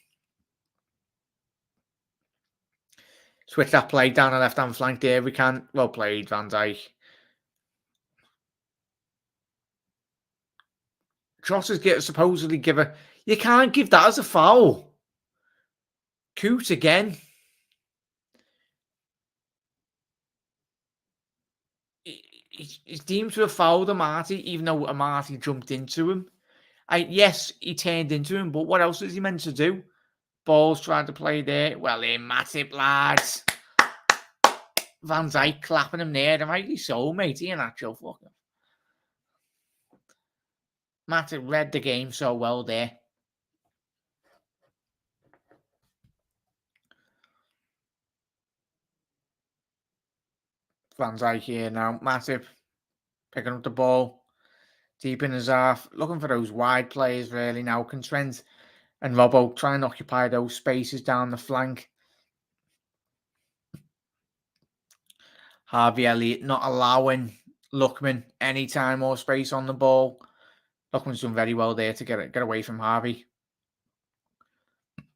Switch that play down the left-hand flank there. We can. Well played, Van Dijk. Trossers supposedly give a... You can't give that as a foul. Coote again. He's deemed to have fouled Amati, even though Amati jumped into him. Yes, he turned into him, but what else is he meant to do? Ball's trying to play there. Well, in Matip, lads. Van Dijk clapping him there. And rightly so, mate. He an actual fucker. Matip read the game so well there. Van Dijk here now. Matip picking up the ball. Deep in his half. Looking for those wide players really now. Can Trent and Robbo try and occupy those spaces down the flank. Harvey Elliott not allowing Lookman any time or space on the ball. Lookman's done very well there to get away from Harvey.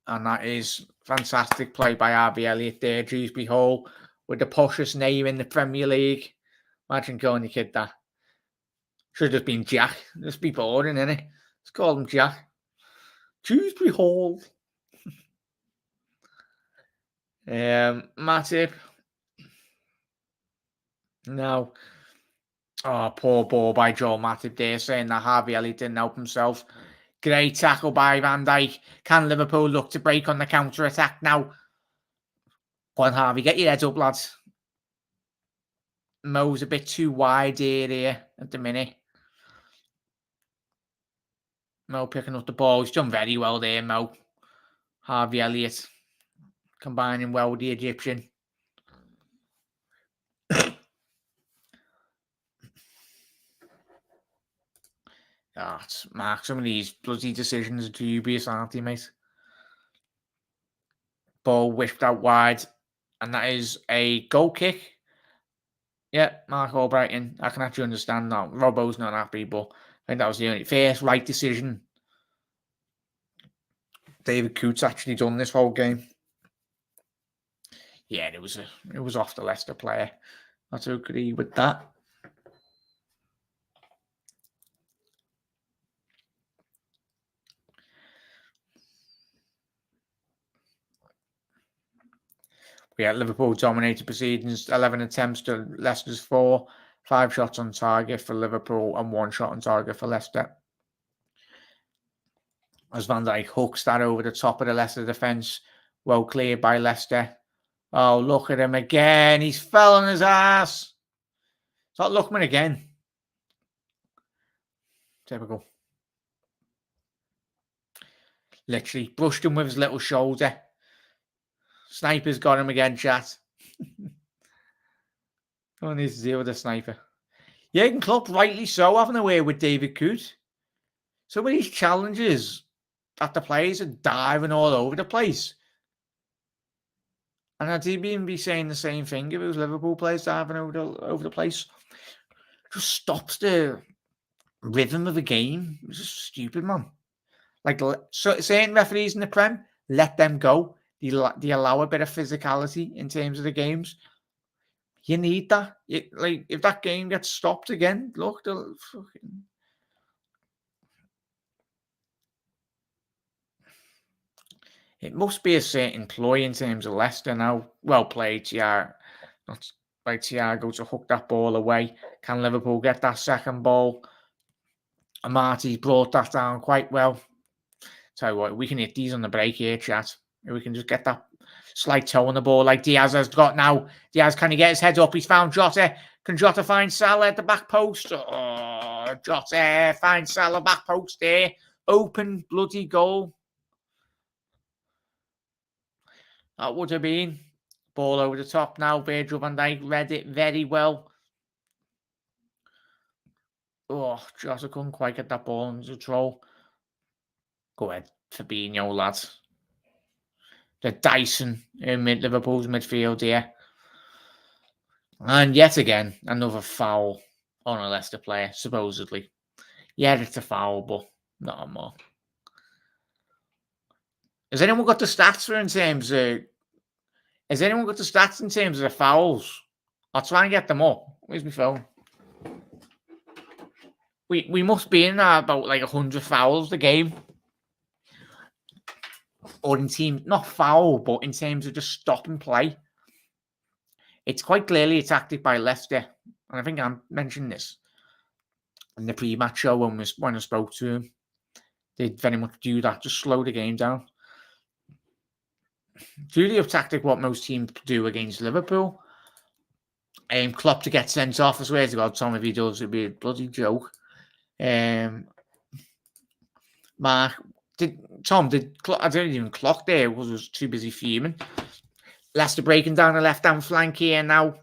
And that is fantastic play by Harvey Elliott there. Dewsbury Hall with the poshest name in the Premier League. Imagine calling your kid that. Should have been Jack. Just be boring, innit? Let's call him Jack. Dewsbury Hall. Matip. No. Oh, poor ball by Joel Matip there, saying that Harvey Elliott didn't help himself. Great tackle by Van Dijk. Can Liverpool look to break on the counter-attack now? Go on, Harvey, get your head up, lads. Mo's a bit too wide here at the minute. Mo picking up the ball. He's done very well there, Mo. Harvey Elliott combining well with the Egyptian. Mark, some of these bloody decisions are dubious, aren't they, mate? Ball whipped out wide, and that is a goal kick. Yeah, Mark Albrighton. I can actually understand that. Robbo's not happy, but I think that was the only first right decision David Coote's actually done this whole game. Yeah, it was off the Leicester player. I have to agree with that. Yeah, Liverpool dominated proceedings. 11 attempts to Leicester's 4. 5 shots on target for Liverpool and 1 shot on target for Leicester. As Van Dijk hooks that over the top of the Leicester defence. Well cleared by Leicester. Oh, look at him again. He's fell on his ass. It's not Lookman again. Typical. Literally brushed him with his little shoulder. Sniper's got him again, chat. No one needs to deal with the sniper. Jurgen Klopp, rightly so, having a way with David Coote. Some of these challenges that the players are diving all over the place. And I'd even be saying the same thing if it was Liverpool players diving over the place. It just stops the rhythm of the game. It's just stupid, man. Like, certain referees in the Prem, let them go. They allow a bit of physicality in terms of the games. You need that. Like, if that game gets stopped again, look, they'll fucking... It must be a certain ploy in terms of Leicester now. Well played, Thiago. Not by Thiago to hook that ball away. Can Liverpool get that second ball? Amati's brought that down quite well. Tell you what, we can hit these on the break here, chat. We can just get that slight toe on the ball like Diaz has got now. Diaz, can he get his head up? He's found Jota. Can Jota find Salah at the back post? Oh, Jota finds Salah back post there. Open bloody goal. That would have been. Ball over the top now. Virgil van Dijk read it very well. Oh, Jota couldn't quite get that ball under control. Go ahead, Fabinho, lads. The Dyson in Liverpool's midfield here. And yet again, another foul on a Leicester player, supposedly. Yeah, it's a foul, but not more. Has anyone got the stats for in terms of... Has anyone got the stats in terms of the fouls? I'll try and get them up. Where's my phone? We must be in about like 100 fouls a game. Or in team, not foul, but in terms of just stop and play. It's quite clearly a tactic by Leicester. And I think I mentioned this in the pre-match show when I spoke to him. They very much do that, just slow the game down. It's really a tactic what most teams do against Liverpool. Klopp to get sent off, I swear to God, Tom, if he does, it'd be a bloody joke. Mark, I don't even clock there, was too busy fuming. Leicester breaking down the left-hand flank here now.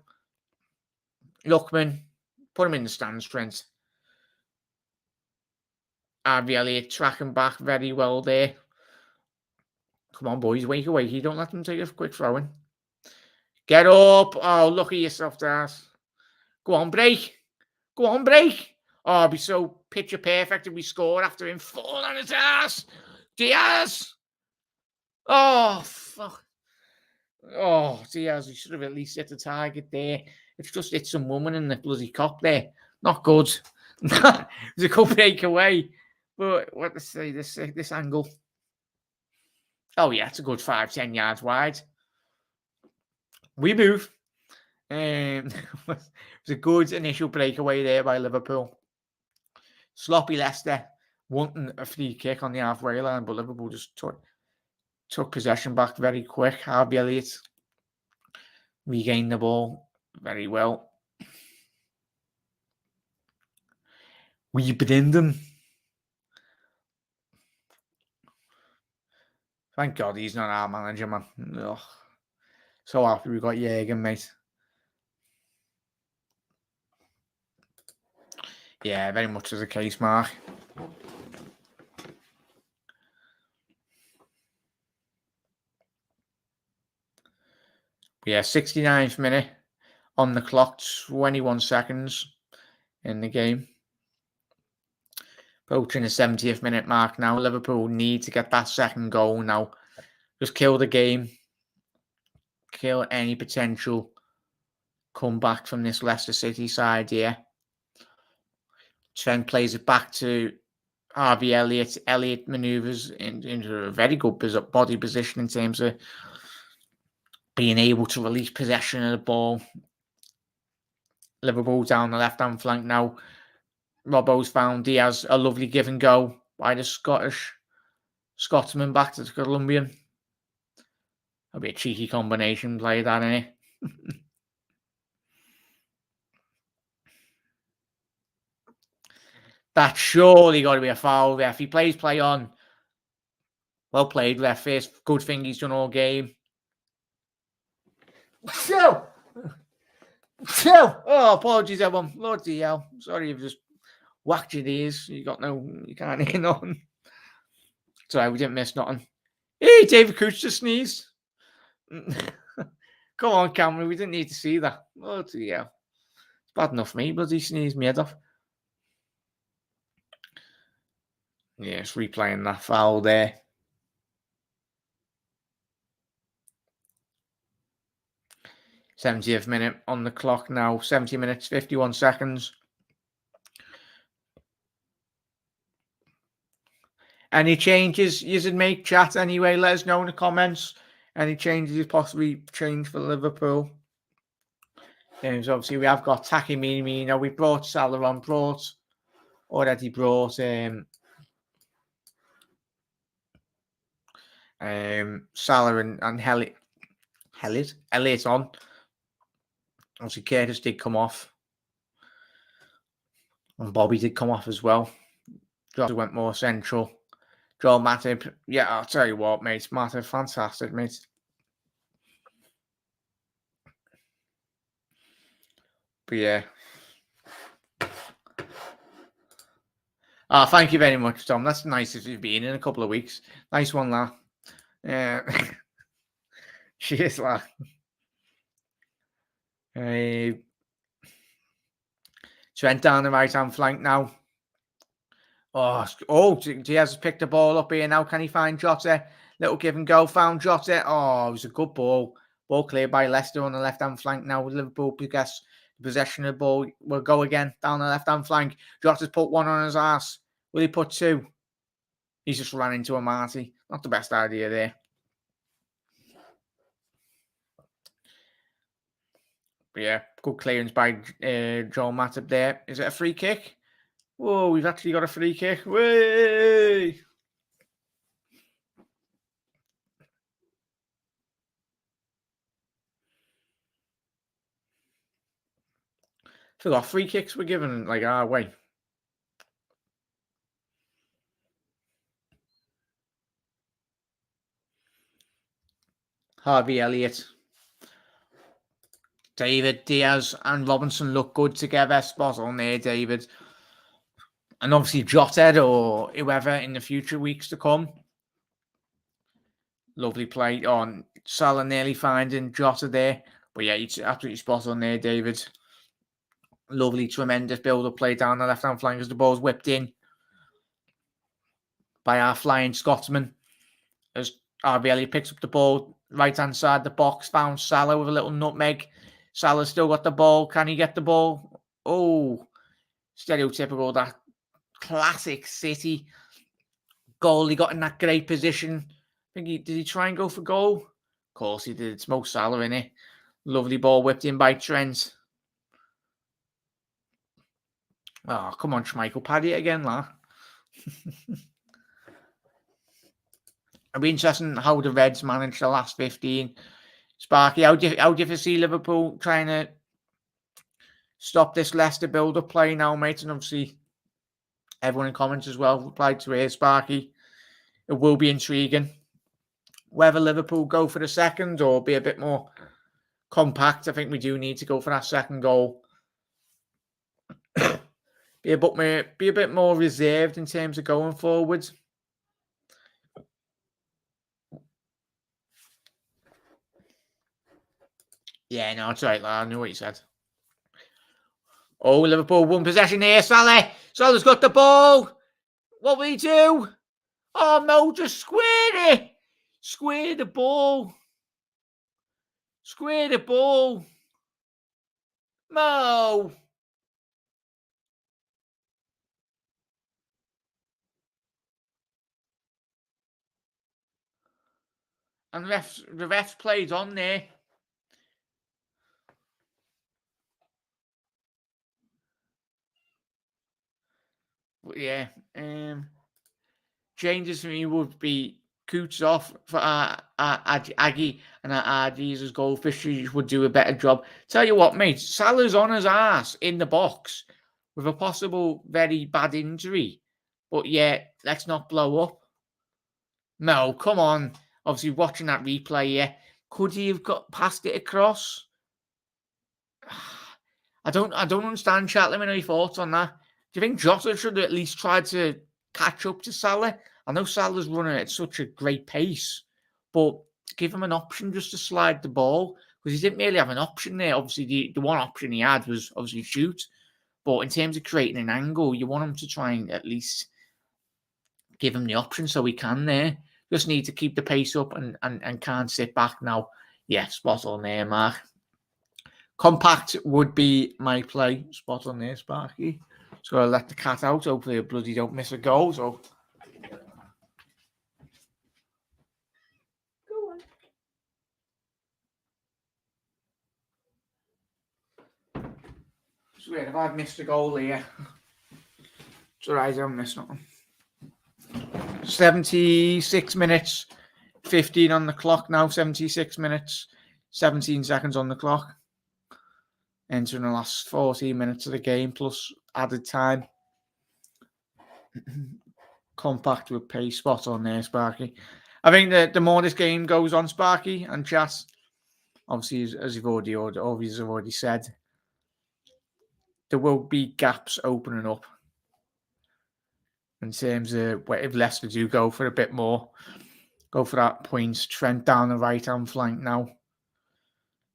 Lookman, put him in the stands, Trent. Harvey Elliott tracking back very well there. Come on, boys, wake away. You don't let them take a quick throw in. Get up. Oh, look at yourself, Dars. Go on, break. Go on, break. Oh, it'd be so picture perfect if we scored after him falling on his ass. Diaz. Oh, fuck. Oh, Diaz, we should have at least hit the target there. It's just hit some woman in the bloody cop there. Not good. It was a good breakaway. But what to say, this angle. Oh, yeah, it's a good 5-10 yards wide. We move. It was a good initial breakaway there by Liverpool. Sloppy Leicester wanting a free kick on the halfway line, but Liverpool just took possession back very quick. Harvey Elliott regained the ball very well. We Brendan. Thank God he's not our manager, man. Ugh. So happy we got Jürgen, mate. Yeah, very much as a case, Mark. Yeah, 69th minute on the clock, 21 seconds in the game. Approaching the 70th minute mark now. Liverpool need to get that second goal now. Just kill the game. Kill any potential comeback from this Leicester City side here. Trent plays it back to Harvey Elliott. Elliott manoeuvres into a very good body position in terms of being able to release possession of the ball. Liverpool down the left-hand flank now. Robbo's found Diaz, a lovely give and go by the Scotsman back to the Colombian. That'll be a cheeky combination play, that, innit? That's surely got to be a foul, ref. He plays play on. Well played, ref. First good thing he's done all game. Chill! Oh, apologies, everyone. Bloody hell. Sorry, you've just whacked your ears. You can't hear nothing. Sorry, we didn't miss nothing. Hey, David Cooch just sneezed. Come on, Cameron. We didn't need to see that. Bloody hell. It's bad enough for me. Bloody sneezed me head off. Yes, replaying that foul there. th minute on the clock now. 70 minutes, 51 seconds. Any changes you should make, chat anyway? Let us know in the comments. Any changes you possibly change for Liverpool? So obviously we have got Taki Minamino. We brought Salah on, already brought Salah and Elliott on. Obviously Curtis did come off. And Bobby did come off as well. Jota went more central. Joel Matip, yeah, I'll tell you what, mate. Matip, fantastic, mate. But yeah. Thank you very much, Tom. That's nice if you've been in a couple of weeks. Nice one, lad. Cheers, lad. Trent down the right-hand flank now. Diaz has picked the ball up here now. Can he find Jota? Little give and go. Found Jota. Oh, it was a good ball. Ball cleared by Leicester on the left-hand flank now. Liverpool possess possession of the ball. Will go again down the left-hand flank. Jota's put one on his ass. Will he put two? He's just ran into a Marty. Not the best idea there. But yeah, good clearance by Joel Matip there. Is it a free kick? Whoa, we've actually got a free kick. Way! Forgot free kicks were given like our way. Harvey Elliott, David, Diaz and Robinson look good together. Spot on there, David. And obviously Jota or whoever in the future weeks to come. Lovely play on Salah nearly finding Jota there. But yeah, it's absolutely spot on there, David. Lovely, tremendous build-up play down the left-hand flank as the ball's whipped in by our flying Scotsman. As RB Elliott picks up the ball, right-hand side the box, found Salah with a little nutmeg. Salah's still got the ball. Can he get the ball? Oh, stereotypical, that classic City goal. He got in that great position. I think did he try and go for goal? Of course he did. It's Mo Salah, innit? Lovely ball whipped in by Trent. Oh, come on, Schmeichel. Pad it again, lad. It'll be interesting how the Reds managed the last 15. Sparky, how do you see Liverpool trying to stop this Leicester build-up play now, mate? And obviously, everyone in comments as well replied to it, Sparky. It will be intriguing. Whether Liverpool go for the second or be a bit more compact, I think we do need to go for that second goal. Be a bit more reserved in terms of going forward. Yeah, no, it's right, lad. I knew what you said. Oh, Liverpool won possession here. Salah's got the ball. What will he do? Oh, Mo just squared it. Square the ball. Square the ball. Mo. And the refs played on there. But yeah, changes for me would be Coots off for Aggie and RDs as goldfish would do a better job. Tell you what, mate, Salah's on his ass in the box with a possible very bad injury. But yeah, let's not blow up. No, come on. Obviously, watching that replay, yeah, could he have got past it across? I don't understand, chat. Let me know your thoughts on that. Do you think Jota should have at least tried to catch up to Salah? I know Salah's running at such a great pace, but give him an option just to slide the ball because he didn't really have an option there. Obviously, the one option he had was obviously shoot, but in terms of creating an angle, you want him to try and at least give him the option so he can there. Just need to keep the pace up and can't sit back now. Yeah, spot on there, Mark. Compact would be my play. Spot on there, Sparky. Just got to let the cat out. Hopefully, I bloody don't miss a goal. So, go on. Swear, if I've missed a goal here, it's alright. I haven't missed nothing. 76 minutes, 15 on the clock now. 76 minutes, 17 seconds on the clock. Entering the last 14 minutes of the game plus added time. Compact with pace, spot on there, Sparky. I think that the more this game goes on, Sparky and chat, obviously, as you've already said, there will be gaps opening up in terms of if Leicester do go for a bit more, go for that points. Trent down the right-hand flank now.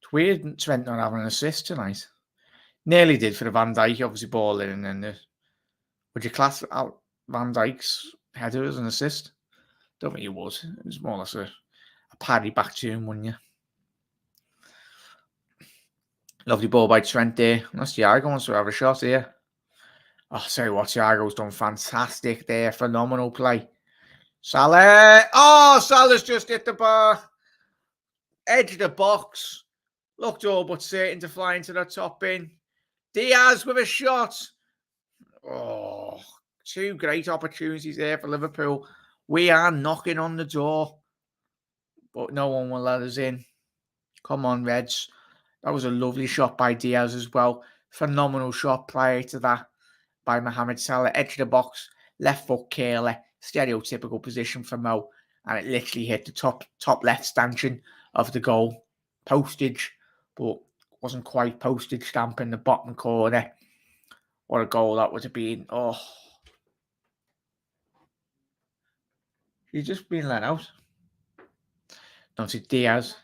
It's weird Trent not having an assist tonight. Nearly did for the Van Dijk, obviously ball in, and then would you class out Van Dijk's header as an assist? Don't think you would. It was more or less a parry back to him, wouldn't you? Lovely ball by Trent there. That's Thiago wants to have a shot here. Oh, I'll tell you what, Thiago's done fantastic there. Phenomenal play. Salah. Oh, Salah's just hit the bar. Edge of the box. Looked all but certain to fly into the top bin. Diaz with a shot. Oh, two great opportunities there for Liverpool. We are knocking on the door, but no one will let us in. Come on, Reds. That was a lovely shot by Diaz as well. Phenomenal shot prior to that by Mohamed Salah. Edge of the box, left foot curler, stereotypical position for Mo, and it literally hit the top left stanchion of the goal. Postage, but wasn't quite postage stamp in the bottom corner. What a goal that would have been. Oh. He's just been let out. Obviously Diaz.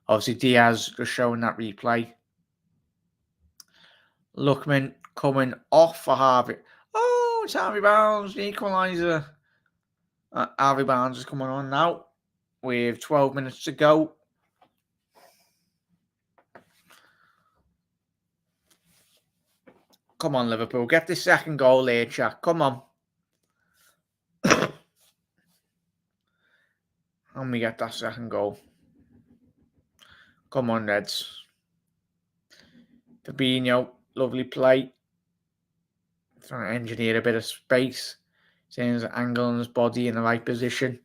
Obviously Diaz just showing that replay. Lookman coming off for Harvey. Oh, it's Harvey Barnes, the equaliser. Harvey Barnes is coming on now with 12 minutes to go. Come on, Liverpool. Get the second goal here, chat. Come on. And we get that second goal. Come on, Reds. Fabinho, lovely play. Trying to engineer a bit of space. Seeing his angle and his body in the right position.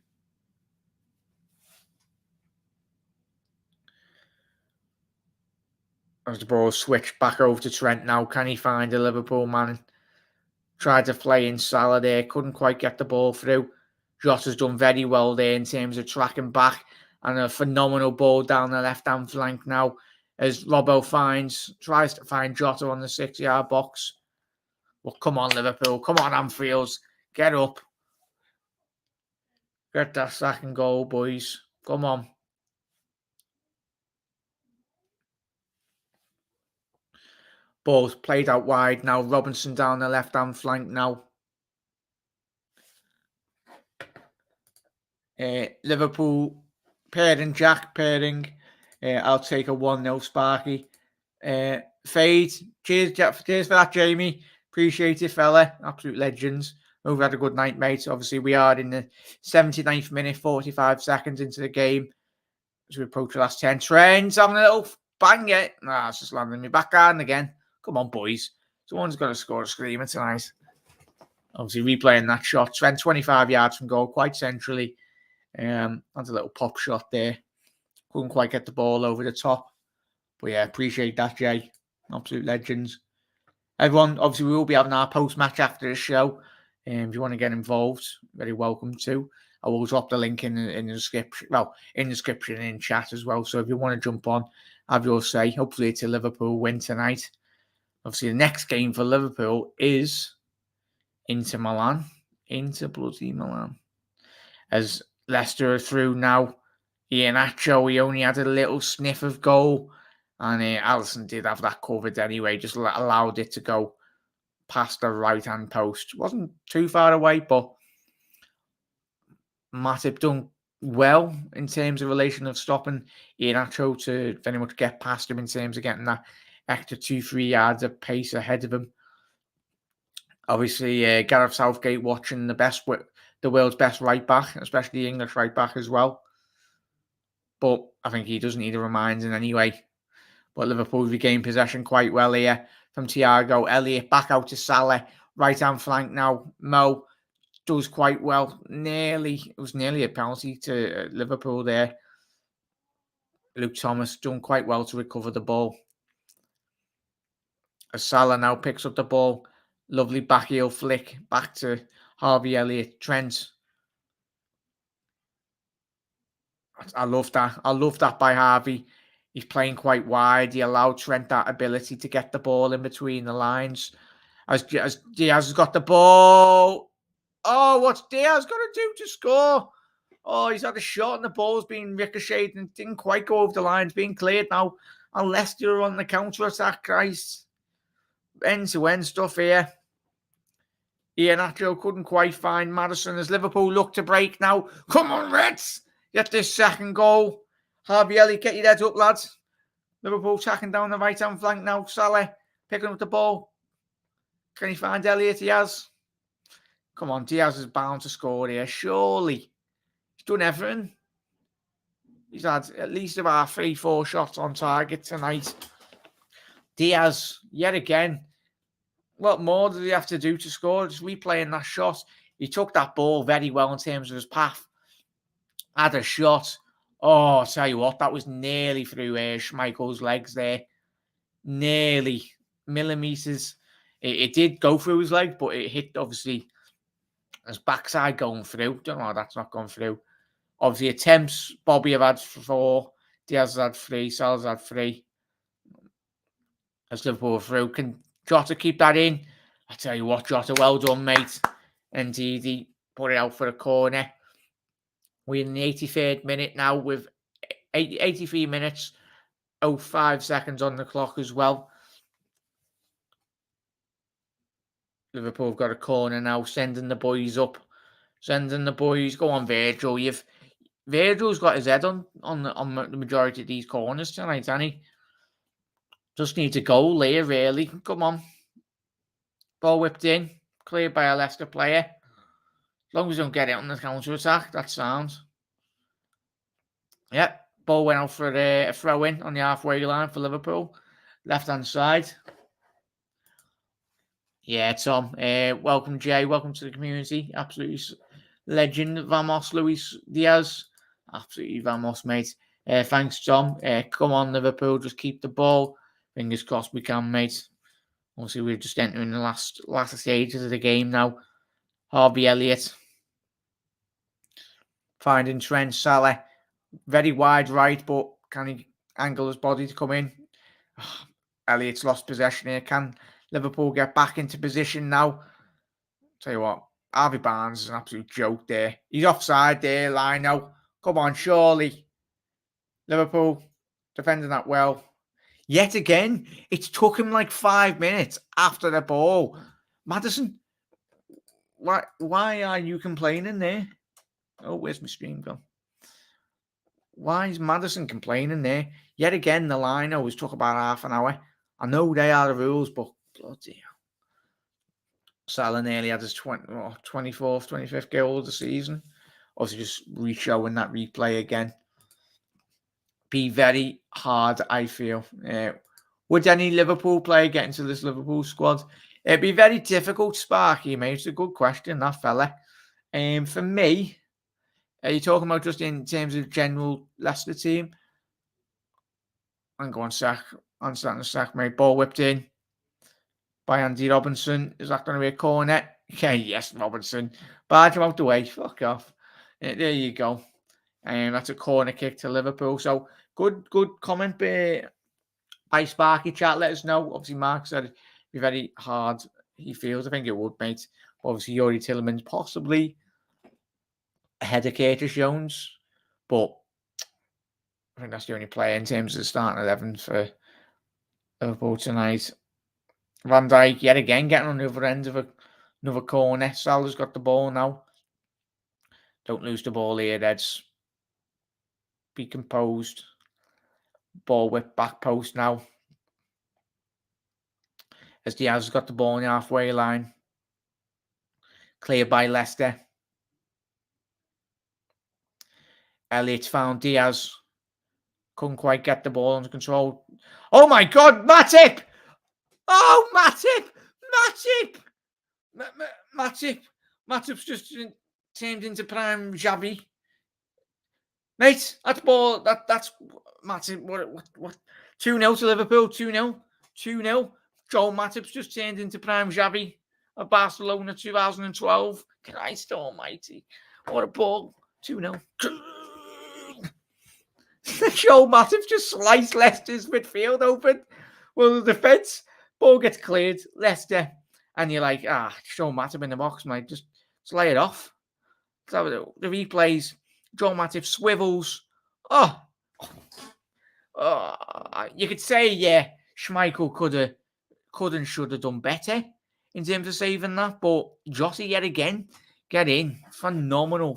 As the ball switched back over to Trent now. Can he find a Liverpool man? Tried to play in Salah there. Couldn't quite get the ball through. Jota's done very well there in terms of tracking back. And a phenomenal ball down the left-hand flank now. As Robbo tries to find Jota on the 6-yard box. Well, come on, Liverpool. Come on, Anfield. Get up. Get that second goal, boys. Come on. Ball's played out wide now. Robinson down the left-hand flank now. Liverpool pairing, Jack pairing. I'll take a 1-0 Sparky. Fade. Cheers for that, Jamie. Appreciate it, fella. Absolute legends. We've had a good night, mate. Obviously, we are in the 79th minute, 45 seconds into the game. As we approach the last 10. Trent's having a little bang it. Nah, it's just landing me back on again. Come on, boys. Someone's got to score a screamer tonight. Obviously, replaying that shot. Trent 25 yards from goal, quite centrally. That's a little pop shot there. Couldn't quite get the ball over the top. But yeah, appreciate that, Jay. Absolute legends. Everyone, obviously, we will be having our post-match after the show. If you want to get involved, very welcome to. I will drop the link in the description. Well, in the description and in chat as well. So if you want to jump on, have your say. Hopefully it's a Liverpool win tonight. Obviously, the next game for Liverpool is Inter Milan. Inter bloody Milan. As Leicester are through now. Iheanacho, he only had a little sniff of goal. And Alisson did have that covered anyway. Just allowed it to go past the right-hand post. Wasn't too far away, but Matip done well in terms of relation of stopping Iheanacho to very much get past him in terms of getting that extra 2-3 yards of pace ahead of him. Obviously, Gareth Southgate watching the world's best right back, especially the English right back as well. But I think he doesn't need a reminding anyway. But Liverpool regained possession quite well here from Thiago. Elliott back out to Salah. Right-hand flank now. Mo does quite well. It was nearly a penalty to Liverpool there. Luke Thomas done quite well to recover the ball. As Salah now picks up the ball. Lovely back heel flick back to Harvey Elliott. Trent. I love that. I love that by Harvey. He's playing quite wide. He allowed Trent that ability to get the ball in between the lines. As Diaz has got the ball. Oh, what's Diaz got to do to score? Oh, he's had a shot and the ball's been ricocheted and didn't quite go over the line. It's being cleared now. And Leicester on the counter-attack, Christ. End-to-end stuff here. Iheanacho couldn't quite find Maddison as Liverpool look to break now. Come on, Reds! Get this second goal. Harvey Elliott, get your heads up, lads. Liverpool attacking down the right-hand flank now. Salah picking up the ball. Can he find Elliott? He has. Come on, Diaz is bound to score here. Surely. He's done everything. He's had at least about 3-4 shots on target tonight. Diaz, yet again. What more does he have to do to score? Just replaying that shot. He took that ball very well in terms of his path. Had a shot. Oh, I'll tell you what, that was nearly through Schmeichel's legs there. Nearly millimetres. It did go through his leg, but it hit, obviously, his backside going through. Don't know how that's not gone through. Obviously, attempts, Bobby have had 4. Diaz has had 3. Salah's had 3. As Liverpool through. Can Jota keep that in? I tell you what, Jota, well done, mate. Indeed, he put it out for a corner. We're in the 83rd minute now with 83 minutes, 05 seconds on the clock as well. Liverpool have got a corner now, sending the boys up. Sending the boys. Go on, Virgil. Virgil's got his head on the majority of these corners tonight, hasn't he? Just needs a goal here, really. Come on. Ball whipped in. Cleared by a Leicester player. As long as we don't get it on the counter-attack, that sounds. Yep. Ball went out for a throw-in on the halfway line for Liverpool. Left-hand side. Yeah, Tom. Welcome, Jay. Welcome to the community. Absolutely legend. Vamos, Luis Diaz. Absolutely Vamos, mate. Thanks, Tom. Come on, Liverpool. Just keep the ball. Fingers crossed we can, mate. Obviously, we're just entering the last stages of the game now. Harvey Elliott. Finding Trent. Salah. Very wide right, but can he angle his body to come in? Elliott's lost possession here. Can Liverpool get back into position now? Tell you what, Harvey Barnes is an absolute joke there. He's offside there, Lino. Come on, surely. Liverpool defending that well. Yet again, it took him like 5 minutes after the ball. Maddison, why are you complaining there? Oh, where's my stream gone? Why is Maddison complaining there? Yet again, the line always took about half an hour. I know they are the rules, but bloody hell. Salah nearly had his 24th, 25th goal of the season. Obviously, just re-showing that replay again. Be very hard, I feel. Would any Liverpool player get into this Liverpool squad? It'd be very difficult, Sparky, mate. It's a good question, that fella. For me, are you talking about just in terms of general Leicester team? I'm going sack. I'm starting to sack, mate. Ball whipped in by Andy Robinson. Is that going to be a corner? Okay, yes, Robinson. Barge him out the way. Fuck off. There you go. That's a corner kick to Liverpool. So good comment by Sparky Chat. Let us know. Obviously, Mark said it'd be very hard. He feels. I think it would, mate. Obviously, Yuri Tielemans possibly ahead of Curtis Jones, but I think that's the only player in terms of the starting 11 for Liverpool tonight. Van Dijk yet again getting on the other end of another corner. Salah's got the ball now. Don't lose the ball here, Eds. Be composed. Ball whip back post now. As Diaz has got the ball in the halfway line. Cleared by Leicester. Elliott found Diaz. Couldn't quite get the ball under control. Oh my God, Matip! Oh, Matip! Matip's just turned into prime Xavi. Mate, that's ball. That's Matip. What? 2-0 to Liverpool. 2-0. Joel Matip's just turned into prime Xavi of Barcelona 2012. Christ almighty. What a ball. 2-0. Joel Matip just sliced Leicester's midfield open. Well, the defence, ball gets cleared, Leicester, and you're like, Joel Matip in the box, mate. Just lay it off. So the replays, Joel Matip swivels. Oh, you could say, yeah, Schmeichel could and should have done better in terms of saving that, but Jota yet again, get in. Phenomenal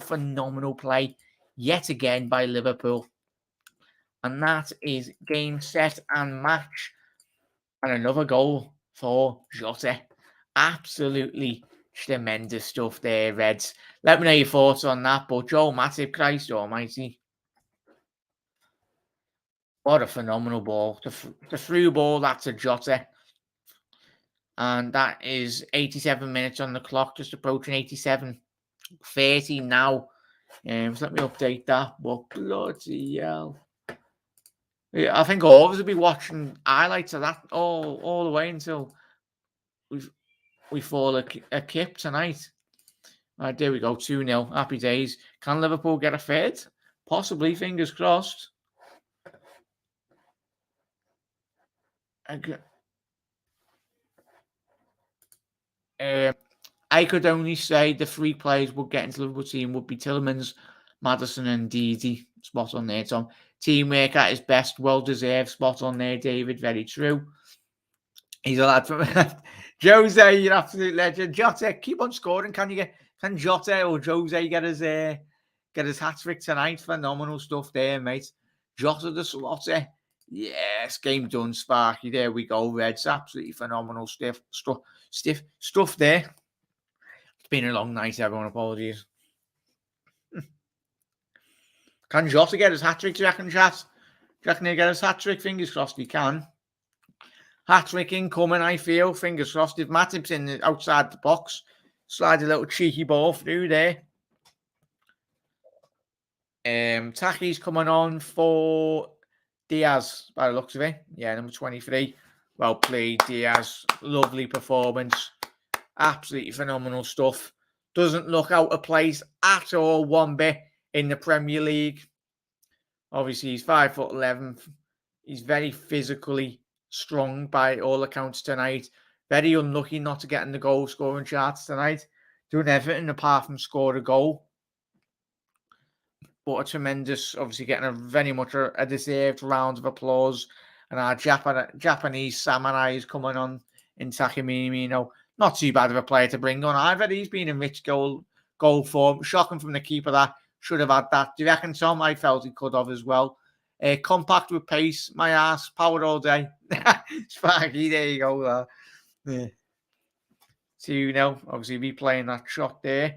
play yet again by Liverpool. And that is game, set, and match. And another goal for Jota. Absolutely tremendous stuff there, Reds. Let me know your thoughts on that. But Joel Matip, Christ almighty. What a phenomenal ball. The through ball, that's a Jota. And that is 87 minutes on the clock, just approaching 87:30 now. So let me update that. But bloody hell. Yeah, I think all of us will be watching highlights of that all the way until we fall a kip tonight. Right, there we go, 2-0. Happy days. Can Liverpool get a third? Possibly, fingers crossed. I could only say the 3 players would get into the Liverpool team would be Tielemans, Maddison and Didi. Spot on there, Tom. Teamwork at his best. Well-deserved. Spot on there, David. Very true. He's a lad from Jose, you're absolute legend. Jota, keep on scoring. Can Jota or Jose get his hat trick tonight? Phenomenal stuff there, mate. Jota the Slotter. Yes, game done, Sparky. There we go, Reds. Absolutely phenomenal stuff there. It's been a long night, everyone. Apologies. Can Jota get his hat trick, do you reckon, chat? Do you reckon he'll get his hat trick? Fingers crossed he can. Hat-trick incoming, I feel. Fingers crossed. If Matip's outside the box, slide a little cheeky ball through there. Taki's coming on for Diaz, by the looks of it. Yeah, number 23. Well played, Diaz. Lovely performance. Absolutely phenomenal stuff. Doesn't look out of place at all, one bit, in the Premier League. Obviously, he's 5'11". He's very physically strong by all accounts tonight. Very unlucky not to get in the goal scoring charts tonight. Doing everything apart from score a goal. But a tremendous, obviously getting a very much a deserved round of applause. And our Japanese samurai is coming on in Takemimi. Not too bad of a player to bring on either. He's been in rich goal form. Shocking from the keeper that should have had that. Do you reckon, Tom? I felt he could have as well. Compact with pace, my ass, powered all day. Sparky, there you go. Yeah. 2-0, obviously replaying that shot there.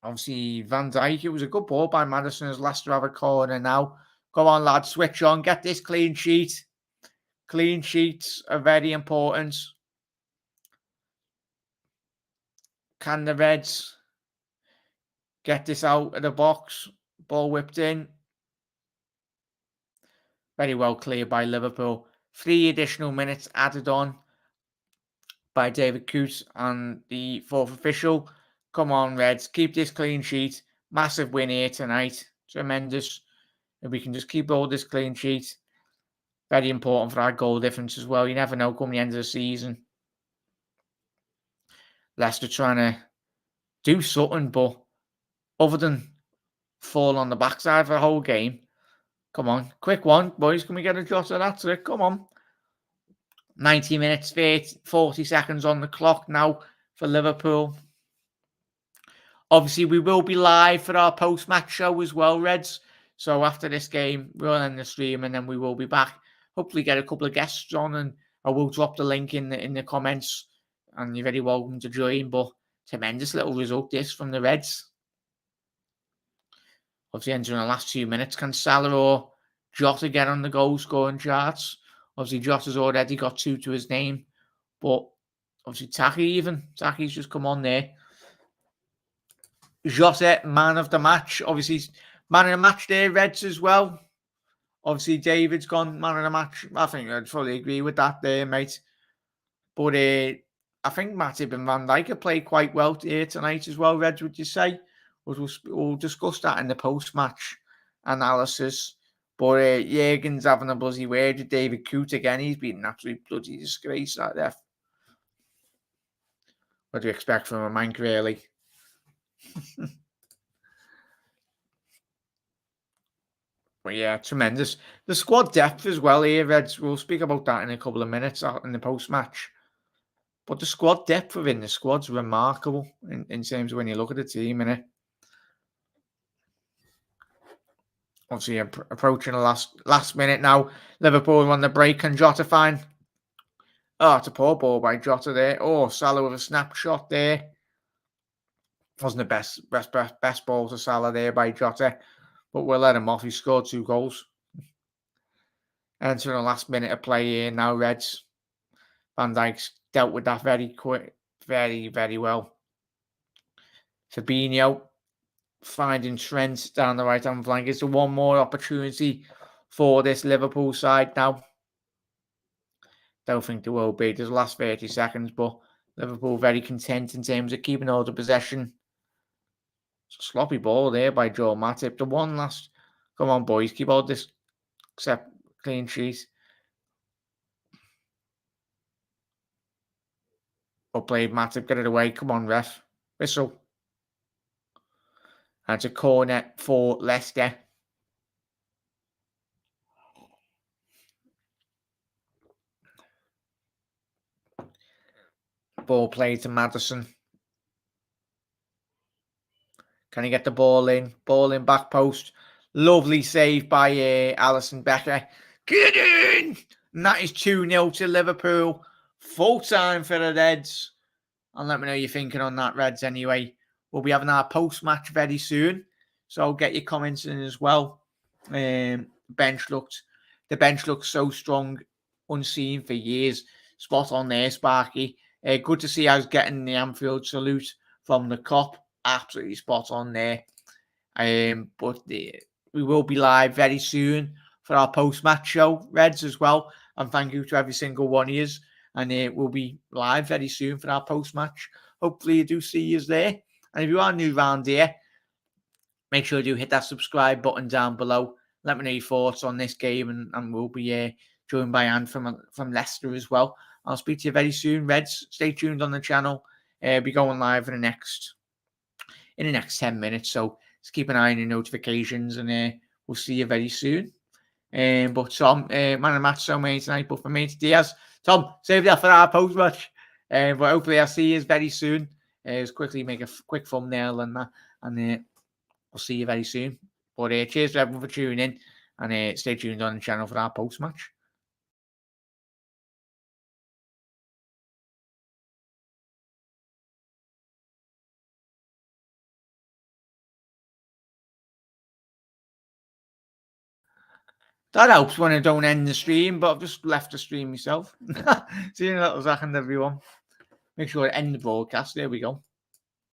Obviously, Van Dijk, it was a good ball by Maddison as Leicester have a corner now. Go on, lads, switch on, get this clean sheet. Clean sheets are very important. Can the Reds get this out of the box? Ball whipped in. Very well cleared by Liverpool. 3 additional minutes added on by David Coote and the 4th official. Come on, Reds. Keep this clean sheet. Massive win here tonight. Tremendous. If we can just keep all this clean sheet. Very important for our goal difference as well. You never know come the end of the season. Leicester trying to do something, but other than fall on the backside for the whole game. Come on. Quick one, boys. Can we get a shot of that trick? Come on. 90 minutes, 40 seconds on the clock now for Liverpool. Obviously, we will be live for our post-match show as well, Reds. So after this game, we'll end the stream and then we will be back. Hopefully get a couple of guests on and I will drop the link in the comments and you're very welcome to join. But tremendous little result this from the Reds. Obviously, entering the last 2 minutes. Can Salah or Jota get on the goal scoring charts? Obviously, Jota's already got 2 to his name. But obviously, Taki's just come on there. Jota, man of the match. Obviously, man of the match there, Reds as well. Obviously, David's gone man of the match. I think I'd fully agree with that there, mate. But I think Matip and Van Dijk have played quite well here tonight as well, Reds, would you say? We'll discuss that in the post-match analysis. But Jürgen's having a bloody word with David Coote again. He's been an absolute bloody disgrace out there. What do you expect from a man, really? But yeah, tremendous. The squad depth as well here, Reds. We'll speak about that in a couple of minutes in the post-match. But the squad depth within the squad's remarkable in terms of when you look at the team, innit? Obviously, approaching the last minute now. Liverpool on the break and Jota fine. Oh, it's a poor ball by Jota there. Oh, Salah with a snapshot there. Wasn't the best ball to Salah there by Jota, but we'll let him off. He scored 2 goals. Entering the last minute of play here now, Reds. Van Dijk's dealt with that very quick, very, very well. Fabinho finding Trent down the right-hand flank. Is there one more opportunity for this Liverpool side now? Don't think there will be. There's the last 30 seconds, but Liverpool very content in terms of keeping all the possession. Sloppy ball there by Joe Matip. The one last. Come on, boys. Keep all this except clean sheet. Well played, Matip. Get it away. Come on, ref. Whistle. And it's a corner for Leicester. Ball played to Maddison. Can he get the ball in? Ball in back post. Lovely save by Alisson Becker. Get in! And that is 2-0 to Liverpool. Full time for the Reds. And let me know what you're thinking on that, Reds, anyway. We'll be having our post-match very soon. So get your comments in as well. The bench looks so strong, unseen for years. Spot on there, Sparky. Good to see us getting the Anfield salute from the cop. Absolutely spot on there. But we will be live very soon for our post-match show, Reds, as well. And thank you to every single one of you. And we'll be live very soon for our post-match. Hopefully you do see us there. And if you are new around here, make sure you do hit that subscribe button down below. Let me know your thoughts on this game. And we'll be joined by Anne from Leicester as well. I'll speak to you very soon, Reds. Stay tuned on the channel. Be going live in the next 10 minutes. So just keep an eye on your notifications, and we'll see you very soon. But Tom, man of match so many tonight, but for me it's Diaz. Tom, save that for our post match. But hopefully I'll see you very soon. Just quickly make a quick thumbnail and that, and I'll see you very soon. But cheers to everyone for tuning in, and stay tuned on the channel for our post match. That helps when I don't end the stream, but I've just left the stream myself. See you in a little second, everyone. Make sure to end the broadcast. There we go.